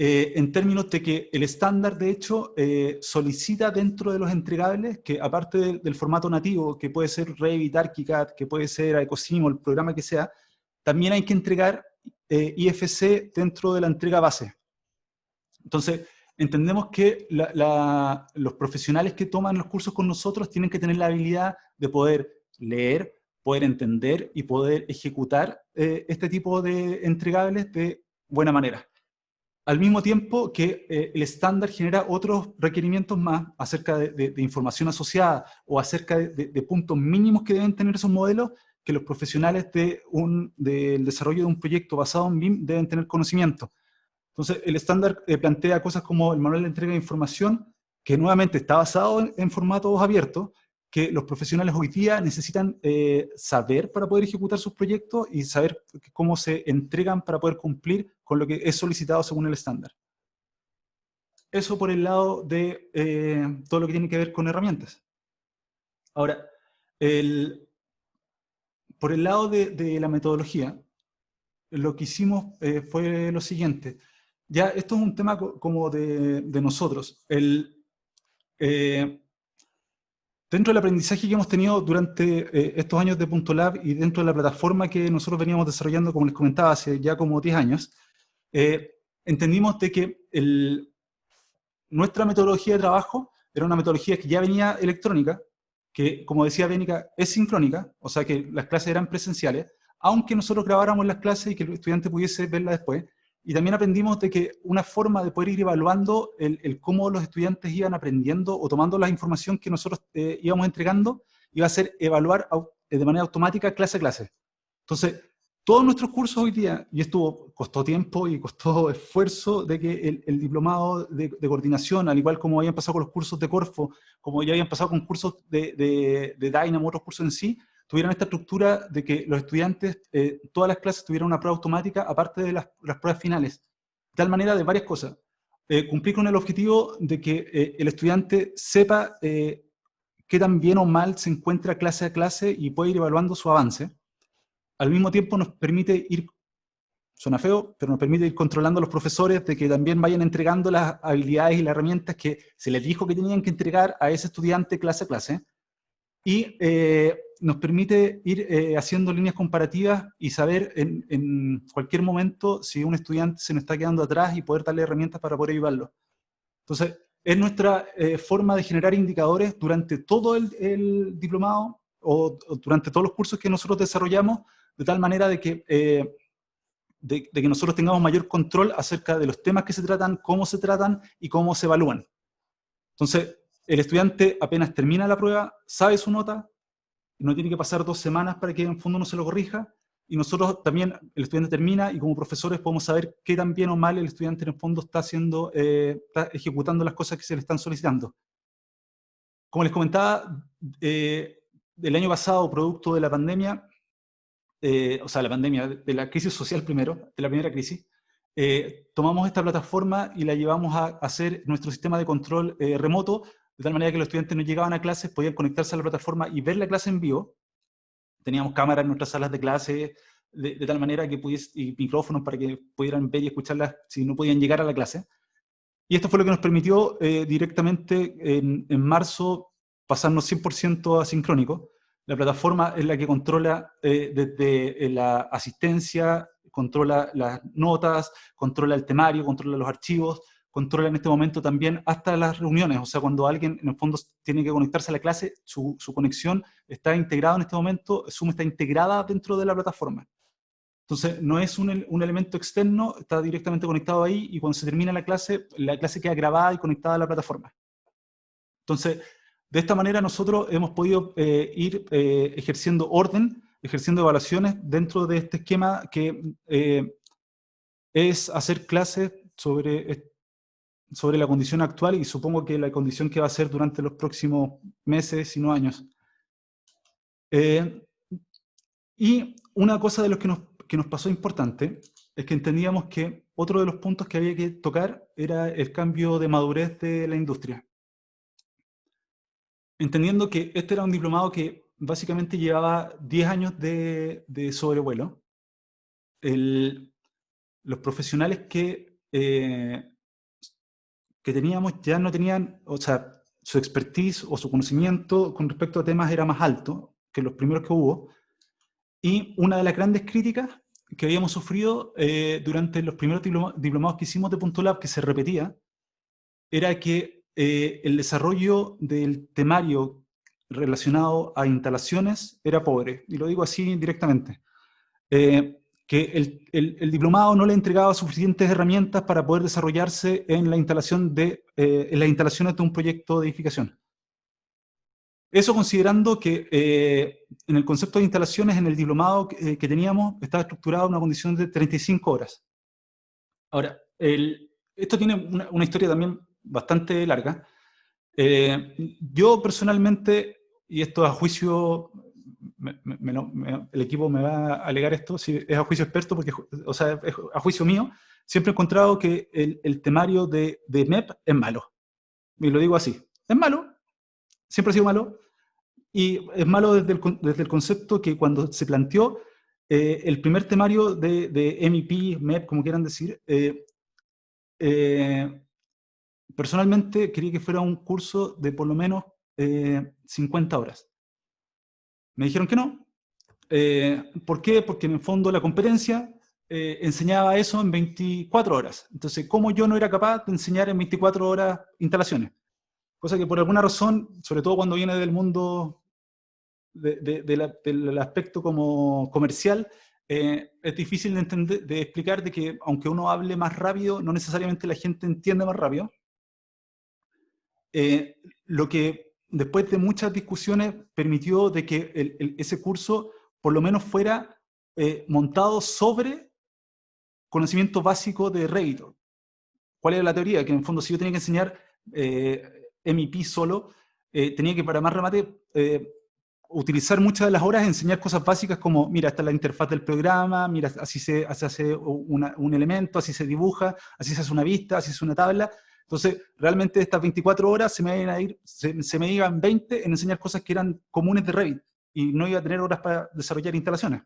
En términos de que el estándar, de hecho, solicita dentro de los entregables que, aparte del formato nativo, que puede ser Revit, ArchiCAD, que puede ser Ecosimo, el programa que sea, también hay que entregar IFC dentro de la entrega base. Entonces, entendemos que los profesionales que toman los cursos con nosotros tienen que tener la habilidad de poder leer, poder entender y poder ejecutar este tipo de entregables de buena manera. Al mismo tiempo que el estándar genera otros requerimientos más acerca de información asociada o acerca de puntos mínimos que deben tener esos modelos que los profesionales del desarrollo de un proyecto basado en BIM deben tener conocimiento. Entonces, el estándar plantea cosas como el manual de entrega de información, que nuevamente está basado en formatos abiertos, que los profesionales hoy día necesitan saber para poder ejecutar sus proyectos y saber cómo se entregan para poder cumplir con lo que es solicitado según el estándar. Eso por el lado de todo lo que tiene que ver con herramientas. Ahora, por el lado de la metodología, lo que hicimos fue lo siguiente. Ya, esto es un tema como de nosotros. Dentro del aprendizaje que hemos tenido durante estos años de Punto Lab y dentro de la plataforma que nosotros veníamos desarrollando, como les comentaba, hace ya como 10 años, entendimos de que nuestra metodología de trabajo era una metodología que ya venía electrónica, que, como decía Bénica, es sincrónica, o sea que las clases eran presenciales, aunque nosotros grabáramos las clases y que el estudiante pudiese verlas después. Y también aprendimos de que una forma de poder ir evaluando el cómo los estudiantes iban aprendiendo o tomando la información que nosotros íbamos entregando, iba a ser evaluar de manera automática clase a clase. Entonces, todos nuestros cursos hoy día, y esto costó tiempo y costó esfuerzo de que el diplomado de coordinación, al igual como habían pasado con los cursos de Corfo, como ya habían pasado con cursos de Dynamo, otros cursos en sí, tuvieran esta estructura de que los estudiantes, todas las clases tuvieran una prueba automática, aparte de las pruebas finales. De tal manera de varias cosas. Cumplir con el objetivo de que el estudiante sepa qué tan bien o mal se encuentra clase a clase y puede ir evaluando su avance. Al mismo tiempo nos permite ir, suena feo, pero nos permite ir controlando a los profesores de que también vayan entregando las habilidades y las herramientas que se les dijo que tenían que entregar a ese estudiante clase a clase. Y nos permite ir haciendo líneas comparativas y saber en cualquier momento si un estudiante se nos está quedando atrás y poder darle herramientas para poder ayudarlo. Entonces, es nuestra forma de generar indicadores durante todo el diplomado o durante todos los cursos que nosotros desarrollamos, de tal manera de que nosotros tengamos mayor control acerca de los temas que se tratan, cómo se tratan y cómo se evalúan. Entonces, el estudiante apenas termina la prueba, sabe su nota, no tiene que pasar 2 semanas para que en el fondo no se lo corrija, y nosotros también, el estudiante termina, y como profesores podemos saber qué tan bien o mal el estudiante en el fondo está haciendo, está ejecutando las cosas que se le están solicitando. Como les comentaba, el año pasado, producto de la pandemia, o sea, la pandemia, de la crisis social primero, de la primera crisis, tomamos esta plataforma y la llevamos a hacer nuestro sistema de control remoto, de tal manera que los estudiantes no llegaban a clases, podían conectarse a la plataforma y ver la clase en vivo. Teníamos cámaras en nuestras salas de clase, de tal manera que y micrófonos para que pudieran ver y escucharlas si no podían llegar a la clase. Y esto fue lo que nos permitió directamente en marzo pasarnos 100% asincrónico. La plataforma es la que controla desde la asistencia, controla las notas, controla el temario, controla los archivos, controla en este momento también hasta las reuniones. O sea, cuando alguien en el fondo tiene que conectarse a la clase, su conexión está integrada en este momento, Zoom está integrada dentro de la plataforma. Entonces, no es un elemento externo, está directamente conectado ahí, y cuando se termina la clase queda grabada y conectada a la plataforma. Entonces, de esta manera nosotros hemos podido ir ejerciendo orden, ejerciendo evaluaciones dentro de este esquema que es hacer clases sobre la condición actual, y supongo que la condición que va a ser durante los próximos meses, si no años. Y una cosa de lo que nos pasó importante es que entendíamos que otro de los puntos que había que tocar era el cambio de madurez de la industria. Entendiendo que este era un diplomado que básicamente llevaba 10 años de sobrevuelo, los profesionales que teníamos ya no tenían, o sea, su expertise o su conocimiento con respecto a temas era más alto que los primeros que hubo. Y una de las grandes críticas que habíamos sufrido durante los primeros diplomados que hicimos de Punto Lab, que se repetía, era que el desarrollo del temario relacionado a instalaciones era pobre. Y lo digo así directamente. Que el diplomado no le entregaba suficientes herramientas para poder desarrollarse en las instalaciones de un proyecto de edificación. Eso considerando que en el concepto de instalaciones, en el diplomado que teníamos, estaba estructurado en una condición de 35 horas. Ahora, esto tiene una historia también bastante larga. Yo personalmente, y esto a juicio, el equipo me va a alegar esto, si es a juicio experto, porque, o sea, es a juicio mío, siempre he encontrado que el temario de MEP es malo. Y lo digo así, es malo, siempre ha sido malo, y es malo desde el concepto que cuando se planteó el primer temario de MEP, MEP, como quieran decir, personalmente quería que fuera un curso de por lo menos 50 horas. Me dijeron que no. ¿Por qué? Porque en el fondo la competencia enseñaba eso en 24 horas. Entonces, ¿cómo yo no era capaz de enseñar en 24 horas instalaciones? Cosa que por alguna razón, sobre todo cuando viene del mundo del aspecto como comercial, es difícil de entender, de explicar de que aunque uno hable más rápido, no necesariamente la gente entiende más rápido. Lo que después de muchas discusiones permitió de que ese curso por lo menos fuera montado sobre conocimiento básico de Revit. ¿Cuál era la teoría? Que en el fondo si yo tenía que enseñar MEP solo, tenía que para más remate utilizar muchas de las horas, enseñar cosas básicas como, mira, esta es la interfaz del programa, mira, así se hace un elemento, así se dibuja, así se hace una vista, así se hace una tabla. Entonces, realmente estas 24 horas se me iban 20 en enseñar cosas que eran comunes de Revit, y no iba a tener horas para desarrollar instalaciones.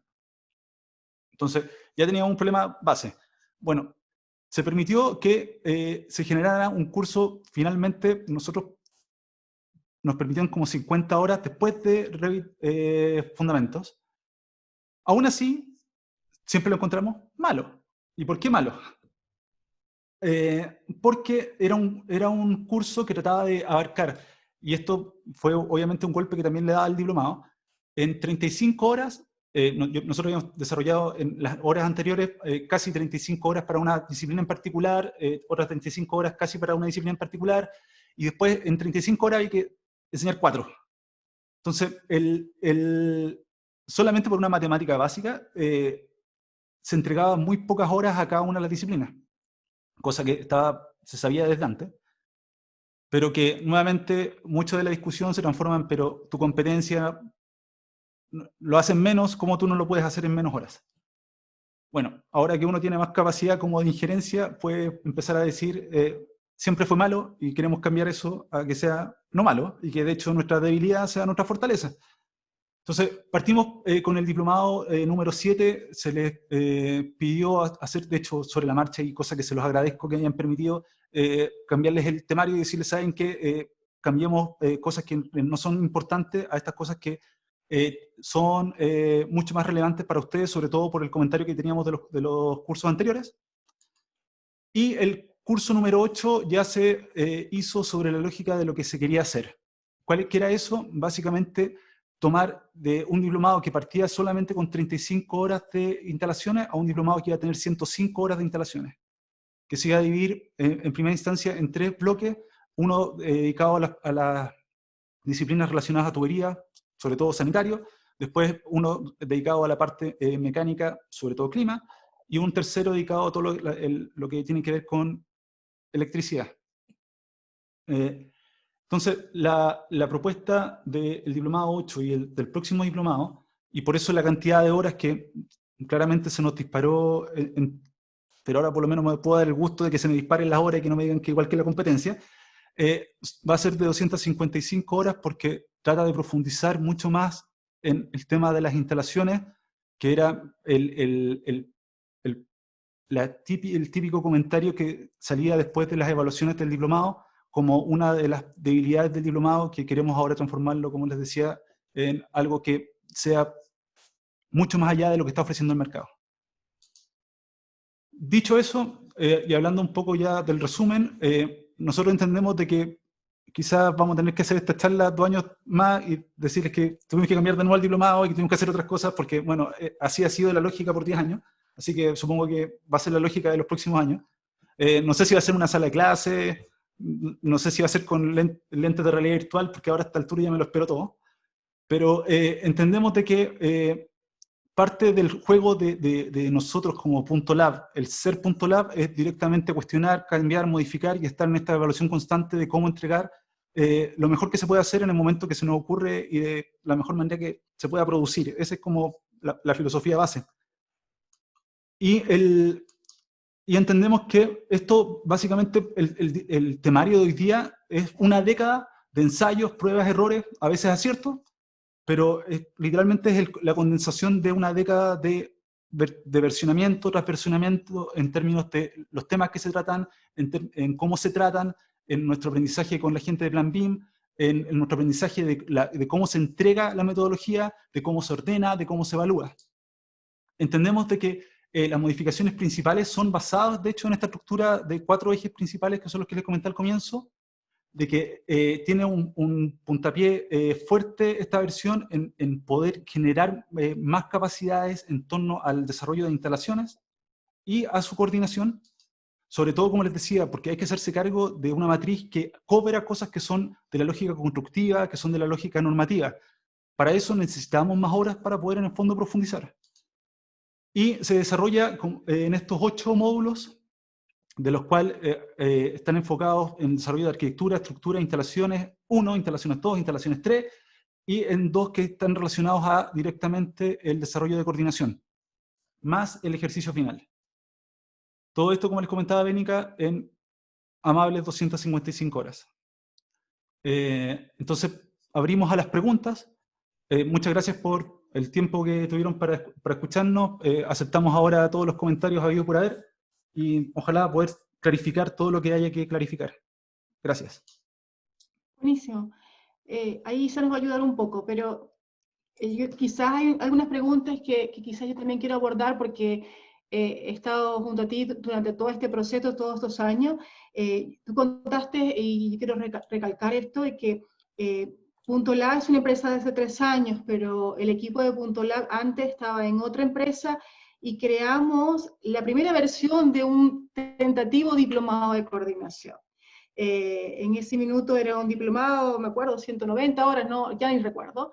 Entonces, ya teníamos un problema base. Bueno, se permitió que se generara un curso, finalmente nosotros nos permitieron como 50 horas después de Revit Fundamentos. Aún así, siempre lo encontramos malo. ¿Y por qué malo? Porque era un curso que trataba de abarcar, y esto fue obviamente un golpe que también le daba al diplomado, en 35 horas, nosotros habíamos desarrollado en las horas anteriores casi 35 horas para una disciplina en particular, otras 35 horas casi para una disciplina en particular, y después en 35 horas hay que enseñar 4. Entonces, solamente por una matemática básica, se entregaban muy pocas horas a cada una de las disciplinas, cosa que se sabía desde antes, pero que nuevamente mucho de la discusión se transforma en, pero tu competencia lo hacen menos, ¿cómo tú no lo puedes hacer en menos horas? Bueno, ahora que uno tiene más capacidad como de injerencia, puede empezar a decir, siempre fue malo y queremos cambiar eso a que sea no malo, y que de hecho nuestra debilidad sea nuestra fortaleza. Entonces, partimos con el diplomado número 7, se les pidió hacer, de hecho, sobre la marcha, y cosa que se los agradezco que hayan permitido, cambiarles el temario y decirles, ¿saben qué? Cambiemos cosas que no son importantes a estas cosas que son mucho más relevantes para ustedes, sobre todo por el comentario que teníamos de los cursos anteriores. Y el curso número 8 ya se hizo sobre la lógica de lo que se quería hacer. ¿Cuál era eso? Básicamente, tomar de un diplomado que partía solamente con 35 horas de instalaciones a un diplomado que iba a tener 105 horas de instalaciones, que se iba a dividir en primera instancia en 3 bloques, uno dedicado a las disciplinas relacionadas a tubería, sobre todo sanitario, después uno dedicado a la parte mecánica, sobre todo clima, y un tercero dedicado a todo lo que tiene que ver con electricidad. Entonces, la propuesta del diplomado 8 y del próximo diplomado, y por eso la cantidad de horas que claramente se nos disparó, pero ahora por lo menos me puedo dar el gusto de que se me disparen las horas y que no me digan que igual que la competencia, va a ser de 255 horas porque trata de profundizar mucho más en el tema de las instalaciones, que era el típico comentario que salía después de las evaluaciones del diplomado, como una de las debilidades del diplomado, que queremos ahora transformarlo, como les decía, en algo que sea mucho más allá de lo que está ofreciendo el mercado. Dicho eso, y hablando un poco ya del resumen, nosotros entendemos de que quizás vamos a tener que hacer esta charla 2 años más y decirles que tuvimos que cambiar de nuevo el diplomado y que tuvimos que hacer otras cosas, porque, bueno, así ha sido la lógica por 10 años, así que supongo que va a ser la lógica de los próximos años. No sé si va a ser una sala de clase, no sé si va a ser con lentes de realidad virtual, porque ahora a esta altura ya me lo espero todo, pero entendemos de que parte del juego de nosotros como Punto Lab, el ser Punto Lab, es directamente cuestionar, cambiar, modificar y estar en esta evaluación constante de cómo entregar lo mejor que se puede hacer en el momento que se nos ocurre y de la mejor manera que se pueda producir. Esa es como la filosofía base. Y entendemos que esto, básicamente, el temario de hoy día es una década de ensayos, pruebas, errores, a veces aciertos, pero literalmente es la condensación de una década de versionamiento tras versionamiento en términos de los temas que se tratan, en cómo se tratan, en nuestro aprendizaje con la gente de Plan BIM, en nuestro aprendizaje de cómo se entrega la metodología, de cómo se ordena, de cómo se evalúa. Entendemos de que las modificaciones principales son basadas, de hecho, en esta estructura de 4 ejes principales, que son los que les comenté al comienzo, de que tiene un puntapié fuerte esta versión en poder generar más capacidades en torno al desarrollo de instalaciones y a su coordinación, sobre todo, como les decía, porque hay que hacerse cargo de una matriz que cobra cosas que son de la lógica constructiva, que son de la lógica normativa. Para eso necesitamos más horas para poder en el fondo profundizar. Y se desarrolla en estos 8 módulos, de los cuales están enfocados en desarrollo de arquitectura, estructura, instalaciones 1, instalaciones 2, instalaciones 3, y en 2 que están relacionados a directamente el desarrollo de coordinación, más el ejercicio final. Todo esto, como les comentaba Bénica, en amables 255 horas. Entonces, abrimos a las preguntas. Muchas gracias por el tiempo que tuvieron para escucharnos. Aceptamos ahora todos los comentarios habidos por haber y ojalá poder clarificar todo lo que haya que clarificar. Gracias. Buenísimo. Ahí se nos va a ayudar un poco, pero quizás hay algunas preguntas que quizás yo también quiero abordar porque he estado junto a ti durante todo este proceso, todos estos años. Tú contaste, y quiero recalcar esto, de que Punto Lab es una empresa de hace 3 años, pero el equipo de Punto Lab antes estaba en otra empresa y creamos la primera versión de un tentativo diplomado de coordinación. en ese minuto era un diplomado, me acuerdo, 190 horas, no, ya ni recuerdo.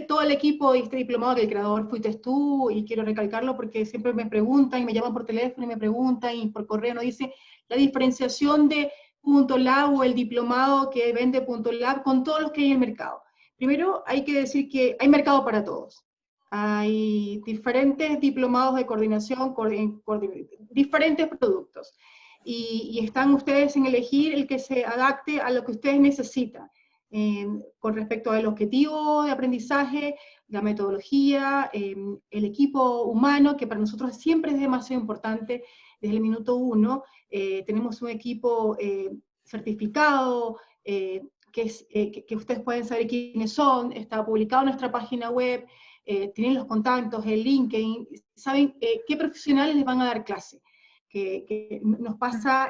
Todo el equipo y este diplomado que el creador fuiste tú, y quiero recalcarlo porque siempre me preguntan y me llaman por teléfono y me preguntan y por correo nos dice la diferenciación de Punto Lab o el diplomado que vende Punto Lab con todos los que hay en el mercado. Primero hay que decir que hay mercado para todos. Hay diferentes diplomados de coordinación, diferentes productos. Y están ustedes en elegir el que se adapte a lo que ustedes necesitan. Con respecto al objetivo de aprendizaje, la metodología, el equipo humano, que para nosotros siempre es demasiado importante desde el minuto uno. Tenemos un equipo certificado, que ustedes pueden saber quiénes son, está publicado en nuestra página web, tienen los contactos, el LinkedIn, saben qué profesionales les van a dar clase. Que nos pasa,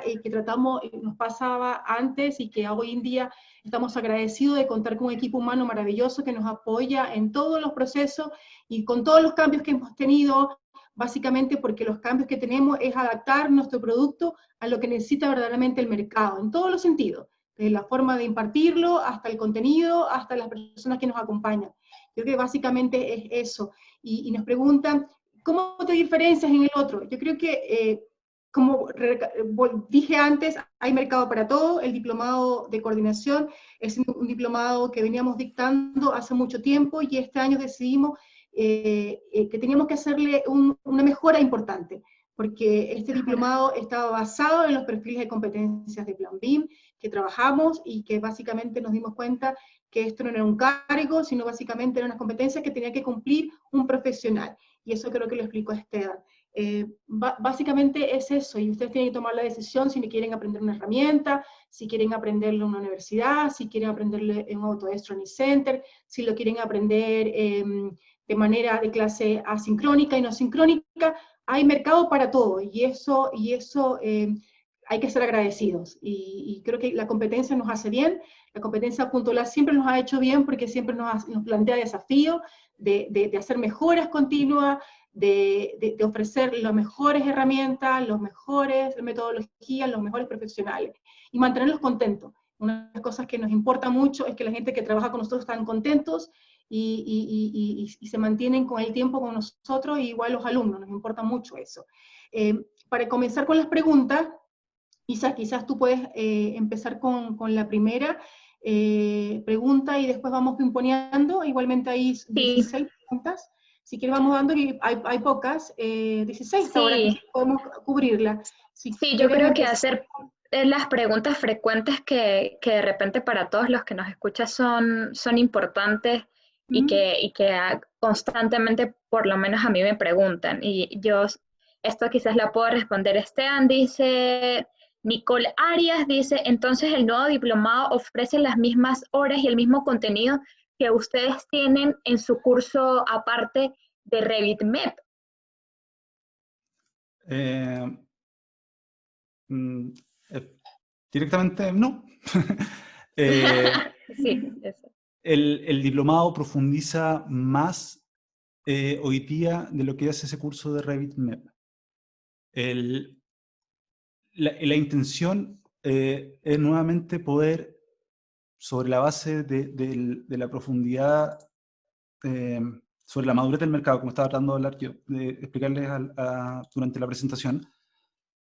nos pasaba antes y que hoy en día estamos agradecidos de contar con un equipo humano maravilloso que nos apoya en todos los procesos y con todos los cambios que hemos tenido, básicamente porque los cambios que tenemos es adaptar nuestro producto a lo que necesita verdaderamente el mercado, en todos los sentidos, desde la forma de impartirlo, hasta el contenido, hasta las personas que nos acompañan. Creo que básicamente es eso. Y nos preguntan, ¿cómo te diferencias en el otro? Yo creo que como dije antes, hay mercado para todo. El diplomado de coordinación es un diplomado que veníamos dictando hace mucho tiempo y este año decidimos que teníamos que hacerle una mejora importante, porque este diplomado estaba basado en los perfiles de competencias de Plan BIM que trabajamos y que básicamente nos dimos cuenta que esto no era un cargo, sino básicamente eran unas competencias que tenía que cumplir un profesional. Y eso creo que lo explicó Esteban. Básicamente es eso, y ustedes tienen que tomar la decisión si quieren aprender una herramienta, si quieren aprenderlo en una universidad, si quieren aprenderlo en un Autodesk Training Center, si lo quieren aprender de manera de clase asincrónica y no sincrónica. Hay mercado para todo, y eso hay que ser agradecidos, y creo que la competencia nos hace bien. La competencia puntual siempre nos ha hecho bien porque siempre nos plantea desafíos de hacer mejoras continuas, de ofrecer las mejores herramientas, las mejores metodologías, los mejores profesionales, y mantenerlos contentos. Una de las cosas que nos importa mucho es que la gente que trabaja con nosotros están contentos y se mantienen con el tiempo con nosotros, y igual los alumnos, nos importa mucho eso. Para comenzar con las preguntas, quizás tú puedes empezar con la primera pregunta y después vamos pimponeando. Igualmente hay 16 preguntas. Si quieres vamos dando, y hay pocas, 16 sí. ahora que podemos cubrirla. Sí, yo creo que hacer las preguntas frecuentes que de repente para todos los que nos escuchan son importantes y que constantemente, por lo menos a mí me preguntan. Y yo, esto quizás la puedo responder. Esteban dice, Nicole Arias dice, entonces el nuevo diplomado ofrece las mismas horas y el mismo contenido que ustedes tienen en su curso aparte de Revit MEP. Directamente no. Sí, eso. El diplomado profundiza más hoy día de lo que hace ese curso de Revit MEP. La intención es nuevamente poder, sobre la base de la profundidad, sobre la madurez del mercado, como estaba tratando de hablar yo, de explicarles durante la presentación,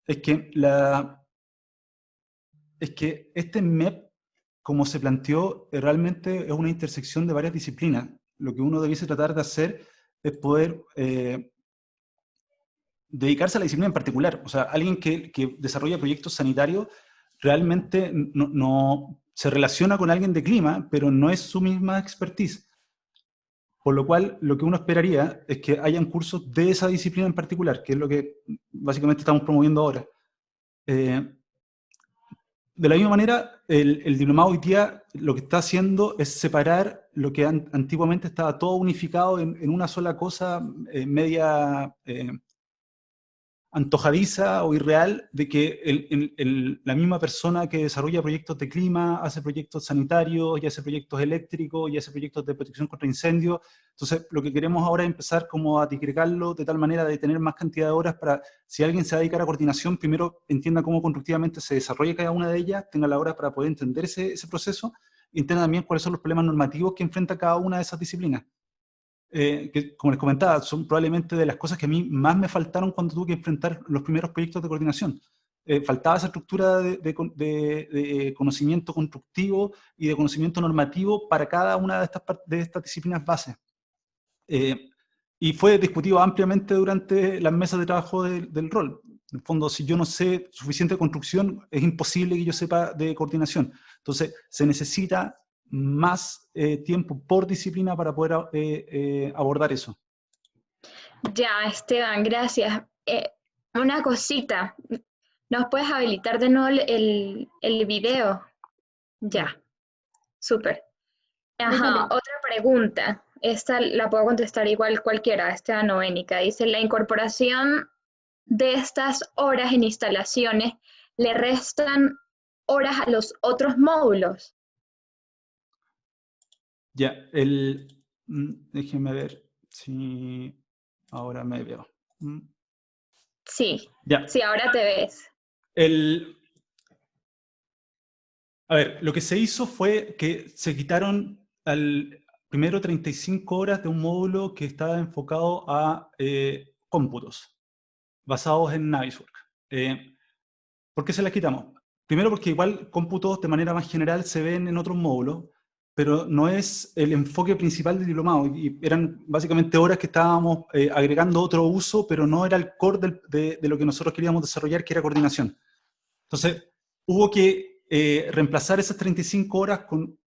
es que este MEP, como se planteó, realmente es una intersección de varias disciplinas. Lo que uno debiese tratar de hacer es poder dedicarse a la disciplina en particular. O sea, alguien que desarrolla proyectos sanitarios realmente no se relaciona con alguien de clima, pero no es su misma expertise. Por lo cual, lo que uno esperaría es que hayan cursos de esa disciplina en particular, que es lo que básicamente estamos promoviendo ahora. De la misma manera, el diplomado hoy día lo que está haciendo es separar lo que antiguamente estaba todo unificado en una sola cosa media antojadiza o irreal de que la misma persona que desarrolla proyectos de clima, hace proyectos sanitarios, y hace proyectos eléctricos, y hace proyectos de protección contra incendios. Entonces, lo que queremos ahora es empezar como a disgregarlo de tal manera de tener más cantidad de horas para, si alguien se va a dedicar a coordinación, primero entienda cómo constructivamente se desarrolla cada una de ellas, tenga la hora para poder entender ese proceso, y entienda también cuáles son los problemas normativos que enfrenta cada una de esas disciplinas. Que, como les comentaba, son probablemente de las cosas que a mí más me faltaron cuando tuve que enfrentar los primeros proyectos de coordinación. Faltaba esa estructura de conocimiento constructivo y de conocimiento normativo para cada una de estas disciplinas base. Y fue discutido ampliamente durante las mesas de trabajo del rol. En el fondo, si yo no sé suficiente de construcción, es imposible que yo sepa de coordinación. Entonces, se necesita más tiempo por disciplina para poder abordar eso. Ya, Esteban, gracias. Una cosita, ¿nos puedes habilitar de nuevo el video? Ya, súper. Ajá, otra pregunta. Esta la puedo contestar igual cualquiera, Esteban o Bénica. Dice, la incorporación de estas horas en instalaciones le restan horas a los otros módulos. Ya, déjenme ver si ahora me veo. Sí, ya. Sí, ahora te ves. A ver, lo que se hizo fue que se quitaron primero 35 horas de un módulo que estaba enfocado a cómputos, basados en Naviswork. ¿Por qué se las quitamos? Primero porque igual cómputos de manera más general se ven en otros módulos, pero no es el enfoque principal del diplomado. Y eran básicamente horas que estábamos agregando otro uso, pero no era el core de lo que nosotros queríamos desarrollar, que era coordinación. Entonces, hubo que reemplazar esas 35 horas con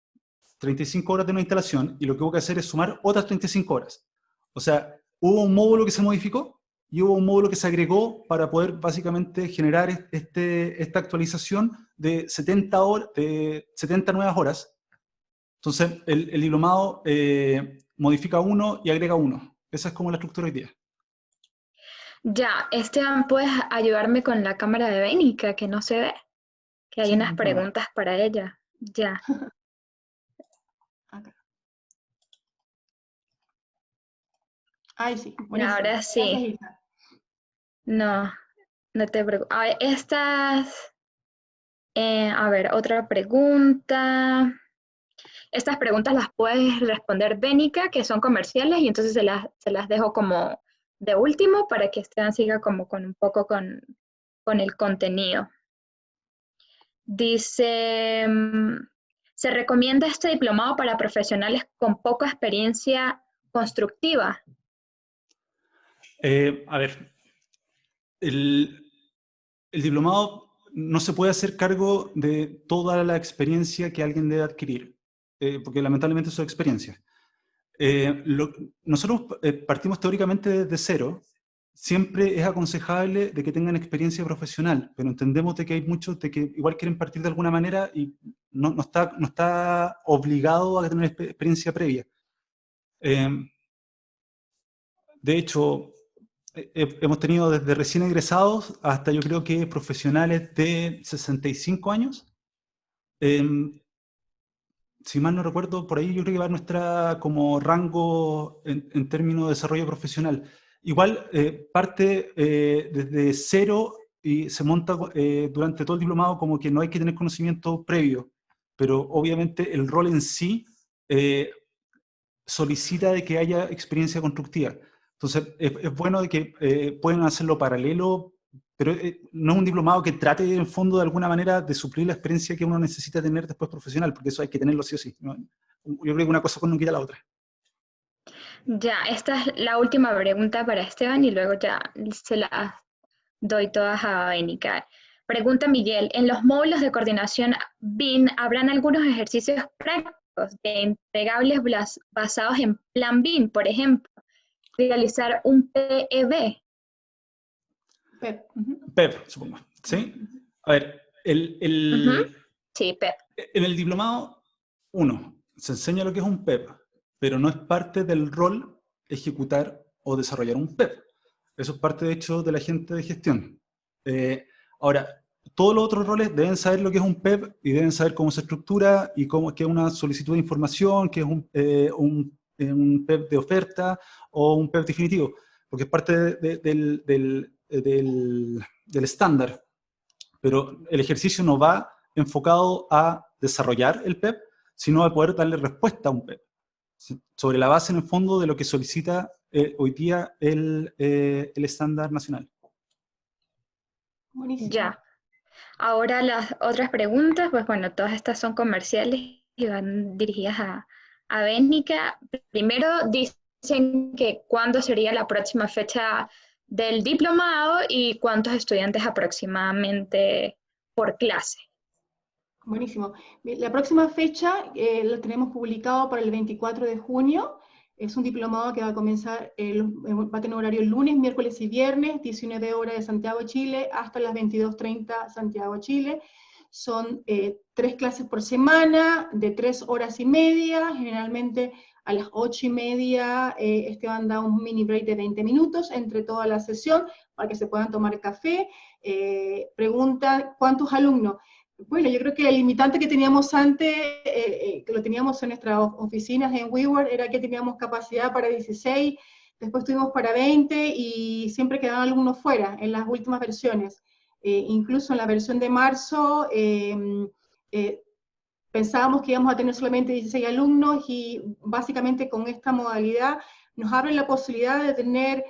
35 horas de una instalación, y lo que hubo que hacer es sumar otras 35 horas. O sea, hubo un módulo que se modificó y hubo un módulo que se agregó para poder básicamente generar esta actualización de 70 nuevas horas. Entonces, el diplomado modifica uno y agrega uno. Esa es como la estructura hoy día. Ya, Esteban, ¿puedes ayudarme con la cámara de Bénica, que no se ve? Que hay unas preguntas para ella. Ya. Acá. Ay, sí. Buenísimo. Ahora sí. No te preocupes. A ver, a ver, otra pregunta. Estas preguntas las puedes responder Bénica, que son comerciales, y entonces se las dejo como de último para que Esteban siga como con un poco con el contenido. Dice, ¿se recomienda este diplomado para profesionales con poca experiencia constructiva? A ver, el diplomado no se puede hacer cargo de toda la experiencia que alguien debe adquirir, porque lamentablemente eso es experiencia. Nosotros partimos teóricamente desde cero. Siempre es aconsejable de que tengan experiencia profesional, pero entendemos de que hay muchos de que igual quieren partir de alguna manera y no está obligado a tener experiencia previa. De hecho, hemos tenido desde recién egresados hasta yo creo que profesionales de 65 años. Si mal no recuerdo, por ahí yo creo que va nuestra como rango en términos de desarrollo profesional. Igual parte desde cero y se monta durante todo el diplomado como que no hay que tener conocimiento previo, pero obviamente el rol en sí solicita de que haya experiencia constructiva. Entonces es bueno de que pueden hacerlo paralelo, pero no es un diplomado que trate en fondo de alguna manera de suplir la experiencia que uno necesita tener después profesional, porque eso hay que tenerlo sí o sí, ¿no? Yo creo que una cosa no quita la otra. Ya, esta es la última pregunta para Esteban y luego ya se las doy todas a Bénica. Pregunta Miguel, ¿en los módulos de coordinación BIM habrán algunos ejercicios prácticos de entregables basados en plan BIM, por ejemplo? Realizar un PEB. PEP. PEP, supongo. ¿Sí? A ver, Sí, PEP. En el diplomado, se enseña lo que es un PEP, pero no es parte del rol ejecutar o desarrollar un PEP. Eso es parte, de hecho, de la gente de gestión. Ahora, todos los otros roles deben saber lo que es un PEP y deben saber cómo se estructura y cómo, qué es una solicitud de información, qué es un PEP de oferta o un PEP definitivo, porque es parte del estándar. Pero el ejercicio no va enfocado a desarrollar el PEP, sino a poder darle respuesta a un PEP, sobre la base, en el fondo, de lo que solicita hoy día el estándar nacional. Buenísimo. Ya. Ahora las otras preguntas, pues bueno, todas estas son comerciales y van dirigidas a Bénica. Primero dicen que cuándo sería la próxima fecha del diplomado y cuántos estudiantes aproximadamente por clase. Buenísimo. La próxima fecha la tenemos publicado para el 24 de junio. Es un diplomado que va a comenzar, va a tener horario el lunes, miércoles y viernes, 19 horas de Santiago, Chile, hasta las 22:30 Santiago, Chile. Son 3 clases por semana, de 3 horas y media, generalmente a las 8:30 Esteban da un mini break de 20 minutos entre toda la sesión, para que se puedan tomar café. Pregunta, ¿cuántos alumnos? Bueno, yo creo que el limitante que teníamos antes, que lo teníamos en nuestras oficinas en WeWork, era que teníamos capacidad para 16, después tuvimos para 20 y siempre quedaban algunos fuera en las últimas versiones. Incluso en la versión de marzo pensábamos que íbamos a tener solamente 16 alumnos y básicamente con esta modalidad nos abre la posibilidad de tener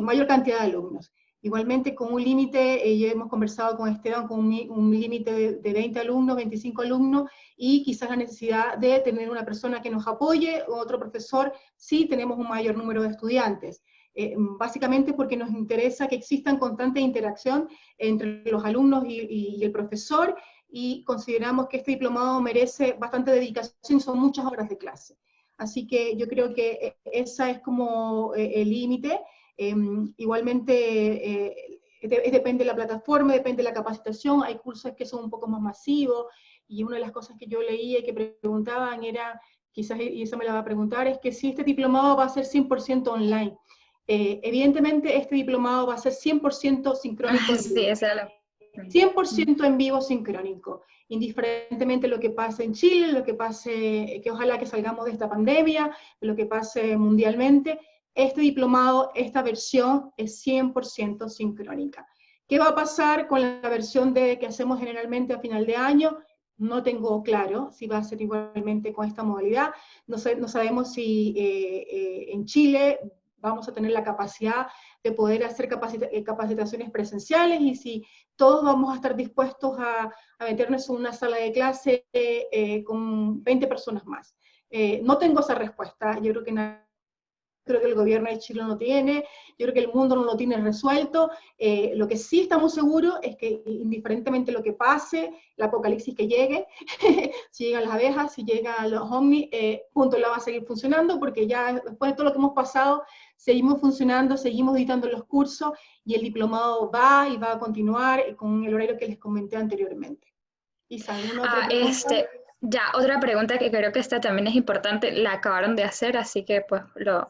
mayor cantidad de alumnos. Igualmente con un límite, ya hemos conversado con Esteban, con un límite de 20 alumnos, 25 alumnos, y quizás la necesidad de tener una persona que nos apoye, o otro profesor, si tenemos un mayor número de estudiantes. Básicamente porque nos interesa que existan constante interacción entre los alumnos y el profesor, y consideramos que este diplomado merece bastante dedicación, son muchas horas de clase. Así que yo creo que esa es como el límite. Igualmente, depende de la plataforma, depende de la capacitación, hay cursos que son un poco más masivos, y una de las cosas que yo leía y que preguntaban era, quizás, y eso me la va a preguntar, es que si este diplomado va a ser 100% online. Evidentemente, este diplomado va a ser 100% sincrónico. Sí, esa es la... 100% en vivo sincrónico, indiferentemente lo que pase en Chile, lo que pase, que ojalá que salgamos de esta pandemia, lo que pase mundialmente, este diplomado, esta versión es 100% sincrónica. ¿Qué va a pasar con la versión que hacemos generalmente a final de año? No tengo claro si va a ser igualmente con esta modalidad. No sabemos si en Chile vamos a tener la capacidad de poder hacer capacitaciones presenciales, y si todos vamos a estar dispuestos a meternos en una sala de clase con 20 personas más. No tengo esa respuesta, yo creo que creo que el gobierno de Chile no tiene, yo creo que el mundo no lo tiene resuelto. Lo que sí estamos seguros es que indiferentemente lo que pase, el apocalipsis que llegue, si llegan las abejas, si llegan los ovnis, punto, la va a seguir funcionando, porque ya después de todo lo que hemos pasado, seguimos funcionando, seguimos editando los cursos, y el diplomado va y va a continuar con el horario que les comenté anteriormente. Isa, ¿alguna otra pregunta? Ya, otra pregunta que creo que esta también es importante, la acabaron de hacer, así que pues la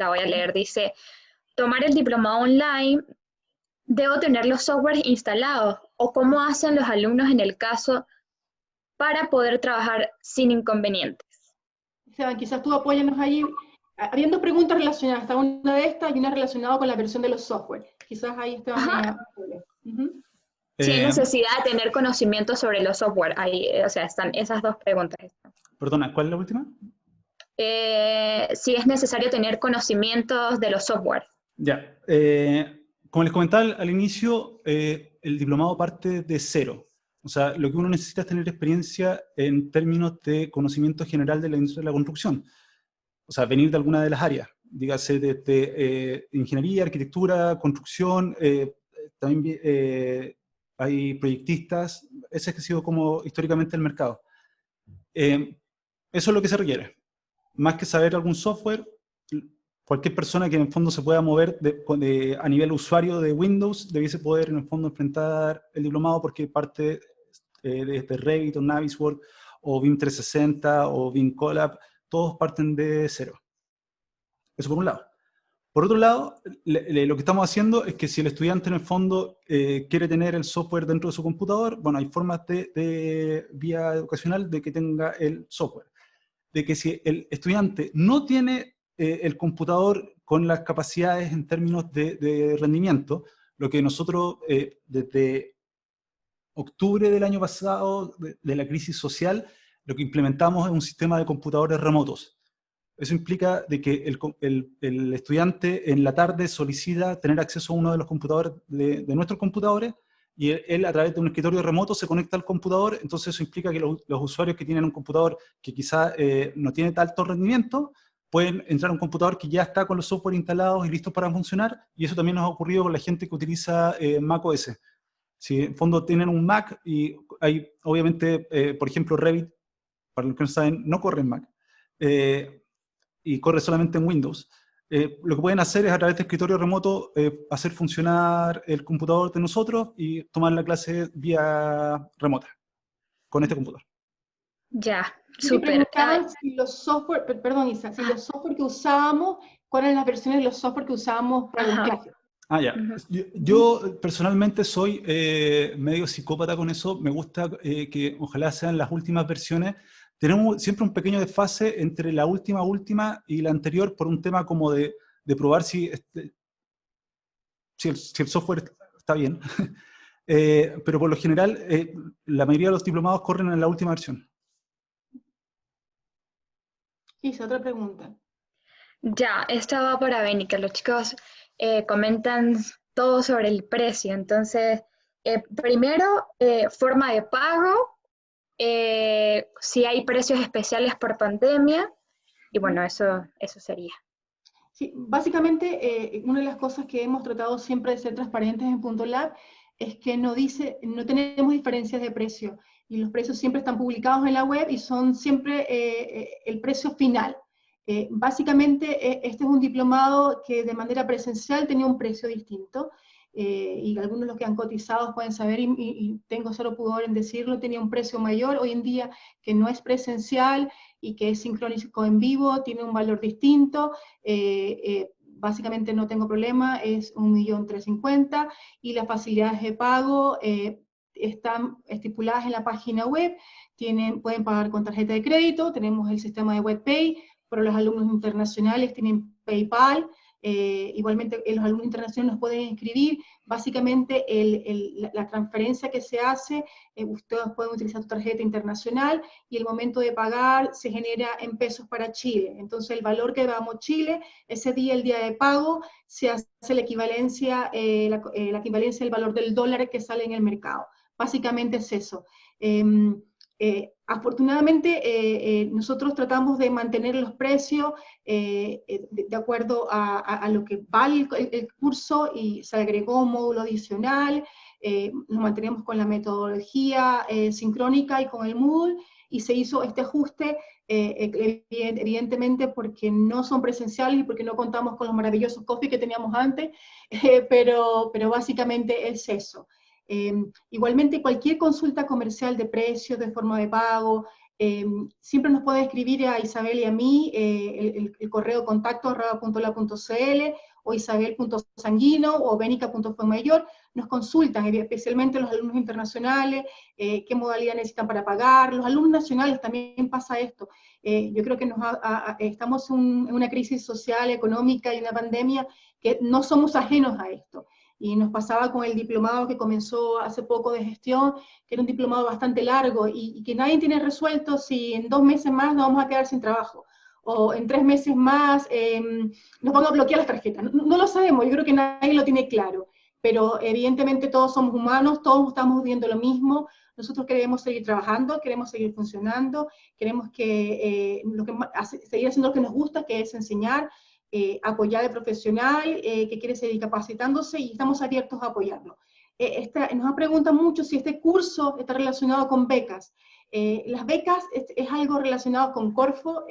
voy a leer. Dice, tomar el diplomado online, ¿debo tener los softwares instalados? ¿O cómo hacen los alumnos en el caso para poder trabajar sin inconvenientes? Esteban, quizás tú apóyanos ahí. Habiendo preguntas relacionadas, está una de estas y una relacionada con la versión de los software. Quizás ahí Esteban me apoya. Si hay necesidad de tener conocimiento sobre los software, ahí, o sea, están esas dos preguntas. Perdona, ¿cuál es la última? Si es necesario tener conocimientos de los software. Ya, como les comentaba al inicio, el diplomado parte de cero. O sea, lo que uno necesita es tener experiencia en términos de conocimiento general de la industria de la construcción. O sea, venir de alguna de las áreas, dígase desde ingeniería, arquitectura, construcción, también hay proyectistas, ese ha sido como históricamente el mercado. Eso es lo que se requiere. Más que saber algún software, cualquier persona que en el fondo se pueda mover a nivel usuario de Windows debiese poder en el fondo enfrentar el diplomado, porque parte desde Revit o Navisworks o BIM 360 o BIM Collab, todos parten de cero. Eso por un lado. Por otro lado, lo que estamos haciendo es que si el estudiante en el fondo quiere tener el software dentro de su computador, bueno, hay formas de vía educacional de que tenga el software. De que si el estudiante no tiene el computador con las capacidades en términos de rendimiento, lo que nosotros desde octubre del año pasado, de la crisis social, lo que implementamos es un sistema de computadores remotos. Eso implica de que el estudiante en la tarde solicita tener acceso a uno de los computadores de nuestros computadores, y él a través de un escritorio remoto se conecta al computador. Entonces eso implica que los usuarios que tienen un computador que quizá no tiene tanto rendimiento, pueden entrar a un computador que ya está con los software instalados y listos para funcionar, y eso también nos ha ocurrido con la gente que utiliza Mac OS. Si en fondo tienen un Mac y hay, obviamente, por ejemplo, Revit, para los que no saben, no corre en Mac, y corre solamente en Windows, lo que pueden hacer es a través de escritorio remoto hacer funcionar el computador de nosotros y tomar la clase vía remota con este computador. Ya, Me súper. preguntaban si los software, perdón Isa, si los software que usábamos, cuáles eran las versiones de los software que usábamos para las clases. Ah, ya. Yo personalmente soy medio psicópata con eso. Me gusta que ojalá sean las últimas versiones. Tenemos siempre un pequeño desfase entre la última y la anterior por un tema como de probar si el software está bien. Pero por lo general, la mayoría de los diplomados corren en la última versión. Isa, otra pregunta. Ya, esta va para Beni, que los chicos comentan todo sobre el precio. Entonces, primero, forma de pago, si hay precios especiales por pandemia, y bueno, eso sería. Sí, básicamente, una de las cosas que hemos tratado siempre de ser transparentes en Punto Lab es que no tenemos diferencias de precio, y los precios siempre están publicados en la web y son siempre el precio final. Básicamente, este es un diplomado que de manera presencial tenía un precio distinto, y algunos de los que han cotizado pueden saber, y tengo cero pudor en decirlo, tenía un precio mayor. Hoy en día, que no es presencial y que es sincrónico en vivo, tiene un valor distinto. Básicamente no tengo problema, es 1.350.000, y las facilidades de pago están estipuladas en la página web. Pueden pagar con tarjeta de crédito, tenemos el sistema de WebPay. Para los alumnos internacionales tienen PayPal. Igualmente los alumnos internacionales nos pueden inscribir. Básicamente la transferencia que se hace, ustedes pueden utilizar tu tarjeta internacional, y el momento de pagar se genera en pesos para Chile. Entonces el valor que damos Chile, ese día, el día de pago, se hace la equivalencia del valor del dólar que sale en el mercado. Básicamente es eso. Afortunadamente, nosotros tratamos de mantener los precios de acuerdo a lo que vale el curso, y se agregó un módulo adicional. Nos mantenemos con la metodología sincrónica y con el Moodle, y se hizo este ajuste evidentemente porque no son presenciales y porque no contamos con los maravillosos coffee que teníamos antes, pero básicamente es eso. Igualmente, cualquier consulta comercial de precios, de forma de pago, siempre nos puede escribir a Isabel y a mí, el correo contacto@puntolab.cl, o isabel.sanguino o benica.fuenmayor. Nos consultan, especialmente los alumnos internacionales, qué modalidad necesitan para pagar. Los alumnos nacionales también pasa esto. Yo creo que estamos en una crisis social, económica y una pandemia que no somos ajenos a esto. Y nos pasaba con el diplomado que comenzó hace poco de gestión, que era un diplomado bastante largo, y que nadie tiene resuelto si en 2 meses más nos vamos a quedar sin trabajo, o en 3 meses más nos van a bloquear las tarjetas. No lo sabemos, yo creo que nadie lo tiene claro, pero evidentemente todos somos humanos, todos estamos viendo lo mismo. Nosotros queremos seguir trabajando, queremos seguir funcionando, queremos seguir haciendo lo que nos gusta, que es enseñar, apoyar al profesional que quiere seguir capacitándose, y estamos abiertos a apoyarlo. Nos preguntan mucho si este curso está relacionado con becas. Las becas es algo relacionado con Corfo.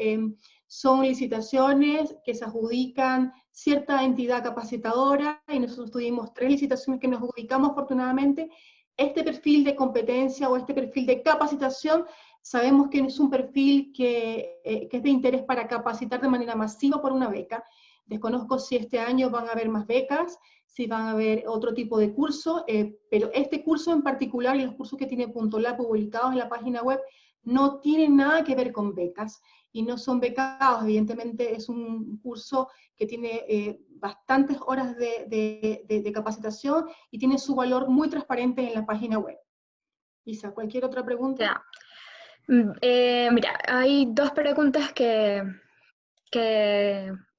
Son licitaciones que se adjudican cierta entidad capacitadora, y nosotros tuvimos 3 licitaciones que nos adjudicamos afortunadamente. Este perfil de competencia o este perfil de capacitación, sabemos que es un perfil que es de interés para capacitar de manera masiva por una beca. Desconozco si este año van a haber más becas, si van a haber otro tipo de curso, pero este curso en particular y los cursos que tiene Punto Lab publicados en la página web no tienen nada que ver con becas y no son becados. Evidentemente es un curso que tiene bastantes horas de capacitación y tiene su valor muy transparente en la página web. Isa, ¿cualquier otra pregunta? Ya. Mira, hay dos preguntas que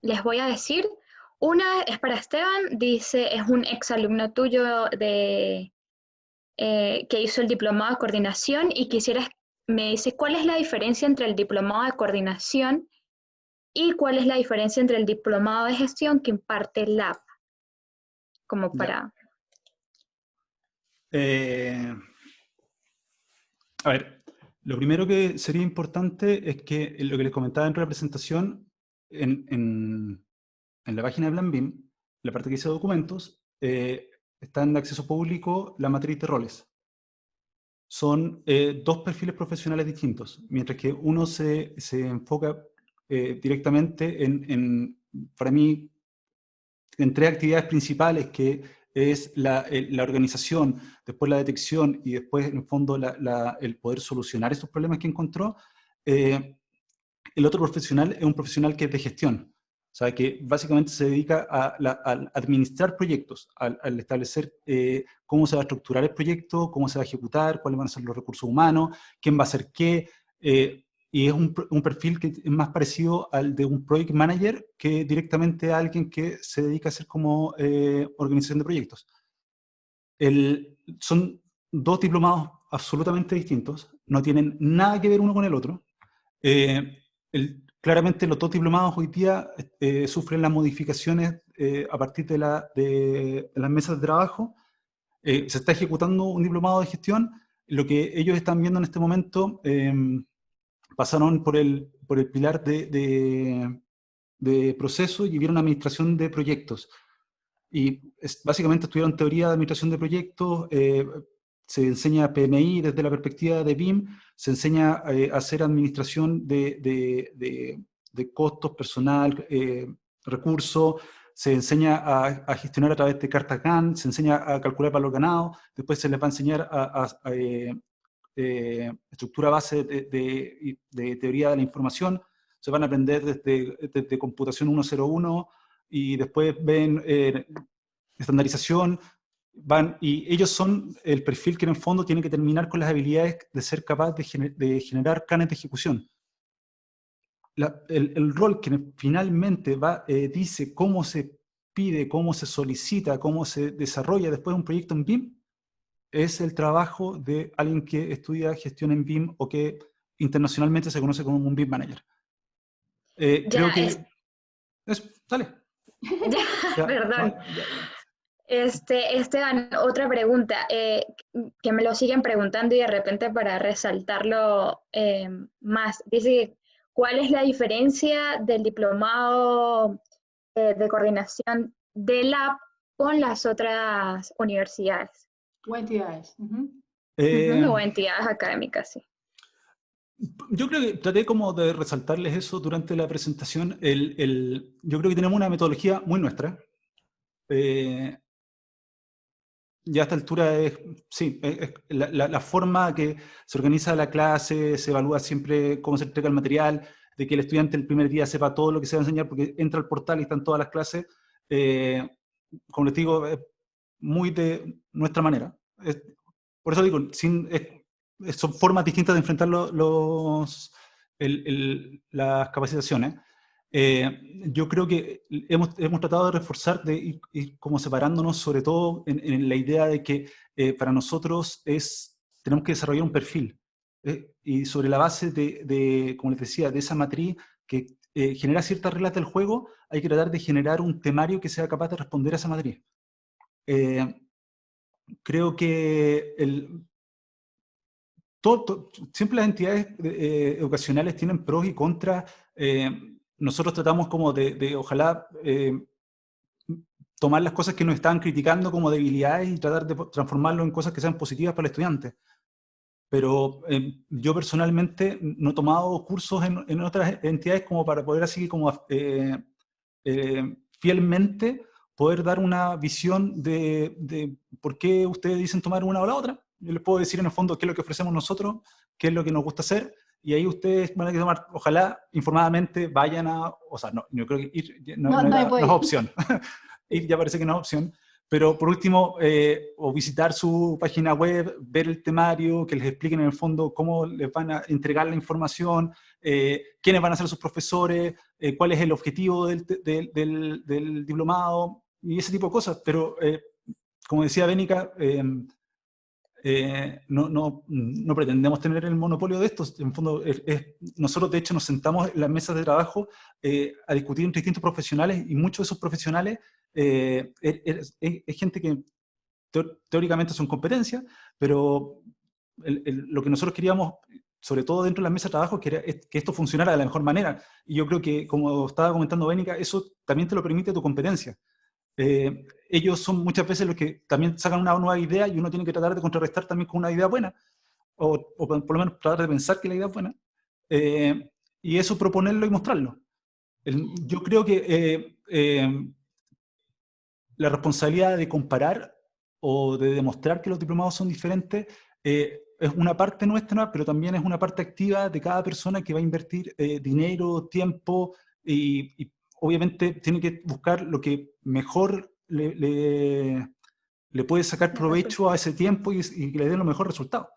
les voy a decir. Una es para Esteban, dice, es un exalumno tuyo que hizo el diplomado de coordinación y me dice, ¿cuál es la diferencia entre el diplomado de coordinación y cuál es la diferencia entre el diplomado de gestión que imparte LAB? Como para... A ver, lo primero que sería importante es que lo que les comentaba en la presentación, en la página de Plan BIM, la parte que dice documentos, está en acceso público la matriz de roles. Son dos perfiles profesionales distintos, mientras que uno se enfoca directamente para mí, en tres actividades principales, que es la organización, después la detección y después, en el fondo, el poder solucionar esos problemas que encontró. El otro profesional es un profesional que es de gestión, o sea, que básicamente se dedica a administrar proyectos, al establecer cómo se va a estructurar el proyecto, cómo se va a ejecutar, cuáles van a ser los recursos humanos, quién va a hacer qué, y es un perfil que es más parecido al de un project manager que directamente a alguien que se dedica a hacer como organización de proyectos. Son dos diplomados absolutamente distintos, no tienen nada que ver uno con el otro. Claramente los dos diplomados hoy día sufren las modificaciones a partir de las mesas de trabajo. Se está ejecutando un diplomado de gestión. Lo que ellos están viendo en este momento, pasaron por el pilar de proceso y vieron administración de proyectos. Y básicamente estudiaron teoría de administración de proyectos, se enseña PMI desde la perspectiva de BIM, se enseña a hacer administración de costos, personal, recursos, se enseña a gestionar a través de cartas Gantt, se enseña a calcular valor ganado, después se les va a enseñar estructura base de teoría de la información, se van a aprender desde computación 101 y después ven estandarización, y ellos son el perfil que en el fondo tiene que terminar con las habilidades de ser capaz de generar planes de ejecución. El rol que finalmente dice cómo se pide, cómo se solicita, cómo se desarrolla después un proyecto en BIM, es el trabajo de alguien que estudia gestión en BIM o que internacionalmente se conoce como un BIM manager. Creo que... dale. Ya, perdón. Esteban, otra pregunta, que me lo siguen preguntando y de repente para resaltarlo más. Dice, ¿cuál es la diferencia del diplomado de coordinación de LAB con las otras universidades? O entidades. O entidades académicas, sí. Yo creo que traté como de resaltarles eso durante la presentación. Yo creo que tenemos una metodología muy nuestra. Ya a esta altura sí, la forma que se organiza la clase, se evalúa siempre cómo se entrega el material, de que el estudiante el primer día sepa todo lo que se va a enseñar, porque entra al portal y están todas las clases. Como les digo, es muy de nuestra manera. Por eso digo, son formas distintas de enfrentar las capacitaciones. Yo creo que hemos tratado de reforzar, de ir como separándonos, sobre todo en la idea de que para nosotros tenemos que desarrollar un perfil. Y sobre la base como les decía, de esa matriz que genera ciertas reglas del juego, hay que tratar de generar un temario que sea capaz de responder a esa matriz. Creo que siempre las entidades educacionales tienen pros y contras. Nosotros tratamos como de ojalá tomar las cosas que nos estaban criticando como debilidades y tratar de transformarlo en cosas que sean positivas para el estudiante. Pero yo personalmente no he tomado cursos en otras entidades como para poder así como fielmente poder dar una visión de por qué ustedes dicen tomar una o la otra. Yo les puedo decir en el fondo qué es lo que ofrecemos nosotros, qué es lo que nos gusta hacer, y ahí ustedes van a tomar, ojalá, informadamente, vayan a, o sea, no, yo creo que ir no es opción, ir ya parece que no es opción, pero por último, o visitar su página web, ver el temario, que les expliquen en el fondo cómo les van a entregar la información, quiénes van a ser sus profesores, cuál es el objetivo del diplomado, y ese tipo de cosas, pero como decía Bénica, no pretendemos tener el monopolio de esto. En fondo, nosotros de hecho nos sentamos en las mesas de trabajo a discutir entre distintos profesionales, y muchos de esos profesionales es gente que teóricamente son competencias, pero lo que nosotros queríamos, sobre todo dentro de las mesas de trabajo, es que esto funcionara de la mejor manera. Y yo creo que, como estaba comentando Bénica, eso también te lo permite tu competencia. Ellos son muchas veces los que también sacan una nueva idea, y uno tiene que tratar de contrarrestar también con una idea buena, o por lo menos tratar de pensar que la idea es buena, y eso proponerlo y mostrarlo. Yo creo que la responsabilidad de comparar o de demostrar que los diplomados son diferentes es una parte nuestra, pero también es una parte activa de cada persona que va a invertir dinero, tiempo, y obviamente tiene que buscar lo que mejor le puede sacar provecho a ese tiempo, y que le dé los mejores resultados.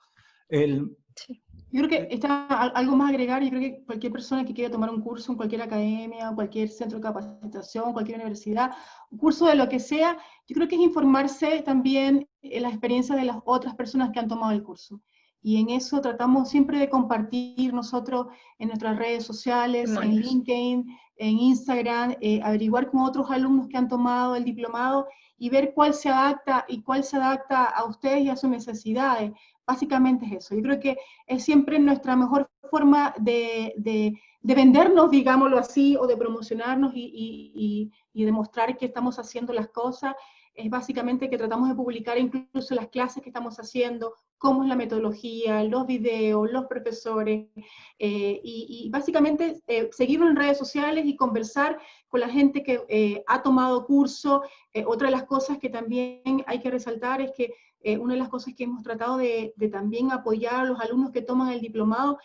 Sí. Yo creo que está algo más a agregar. Yo creo que cualquier persona que quiera tomar un curso en cualquier academia, cualquier centro de capacitación, cualquier universidad, un curso de lo que sea, yo creo que es informarse también en la experiencia de las otras personas que han tomado el curso. Y en eso tratamos siempre de compartir nosotros en nuestras redes sociales, en LinkedIn, en Instagram, averiguar con otros alumnos que han tomado el diplomado y ver cuál se adapta a ustedes y a sus necesidades. Básicamente es eso. Yo creo que es siempre nuestra mejor forma de vendernos, digámoslo así, o de promocionarnos y demostrar que estamos haciendo las cosas. Es básicamente que tratamos de publicar incluso las clases que estamos haciendo, cómo es la metodología, los videos, los profesores, y básicamente seguirnos en redes sociales y conversar con la gente que ha tomado curso. Otra de las cosas que también hay que resaltar es que una de las cosas que hemos tratado de también apoyar a los alumnos que toman el diplomado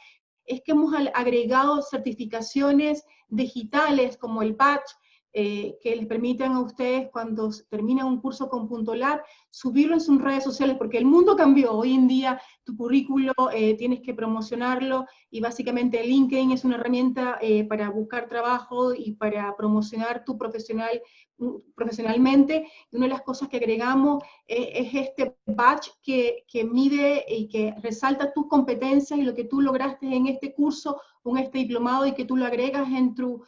es que hemos agregado certificaciones digitales como el patch, que les permitan a ustedes, cuando terminan un curso con Punto Lab, subirlo en sus redes sociales, porque el mundo cambió. Hoy en día tu currículo tienes que promocionarlo, y básicamente LinkedIn es una herramienta para buscar trabajo y para promocionar tu profesionalmente. Y una de las cosas que agregamos es este badge que mide y que resalta tus competencias y lo que tú lograste en este curso, en este diplomado, y que tú lo agregas en tu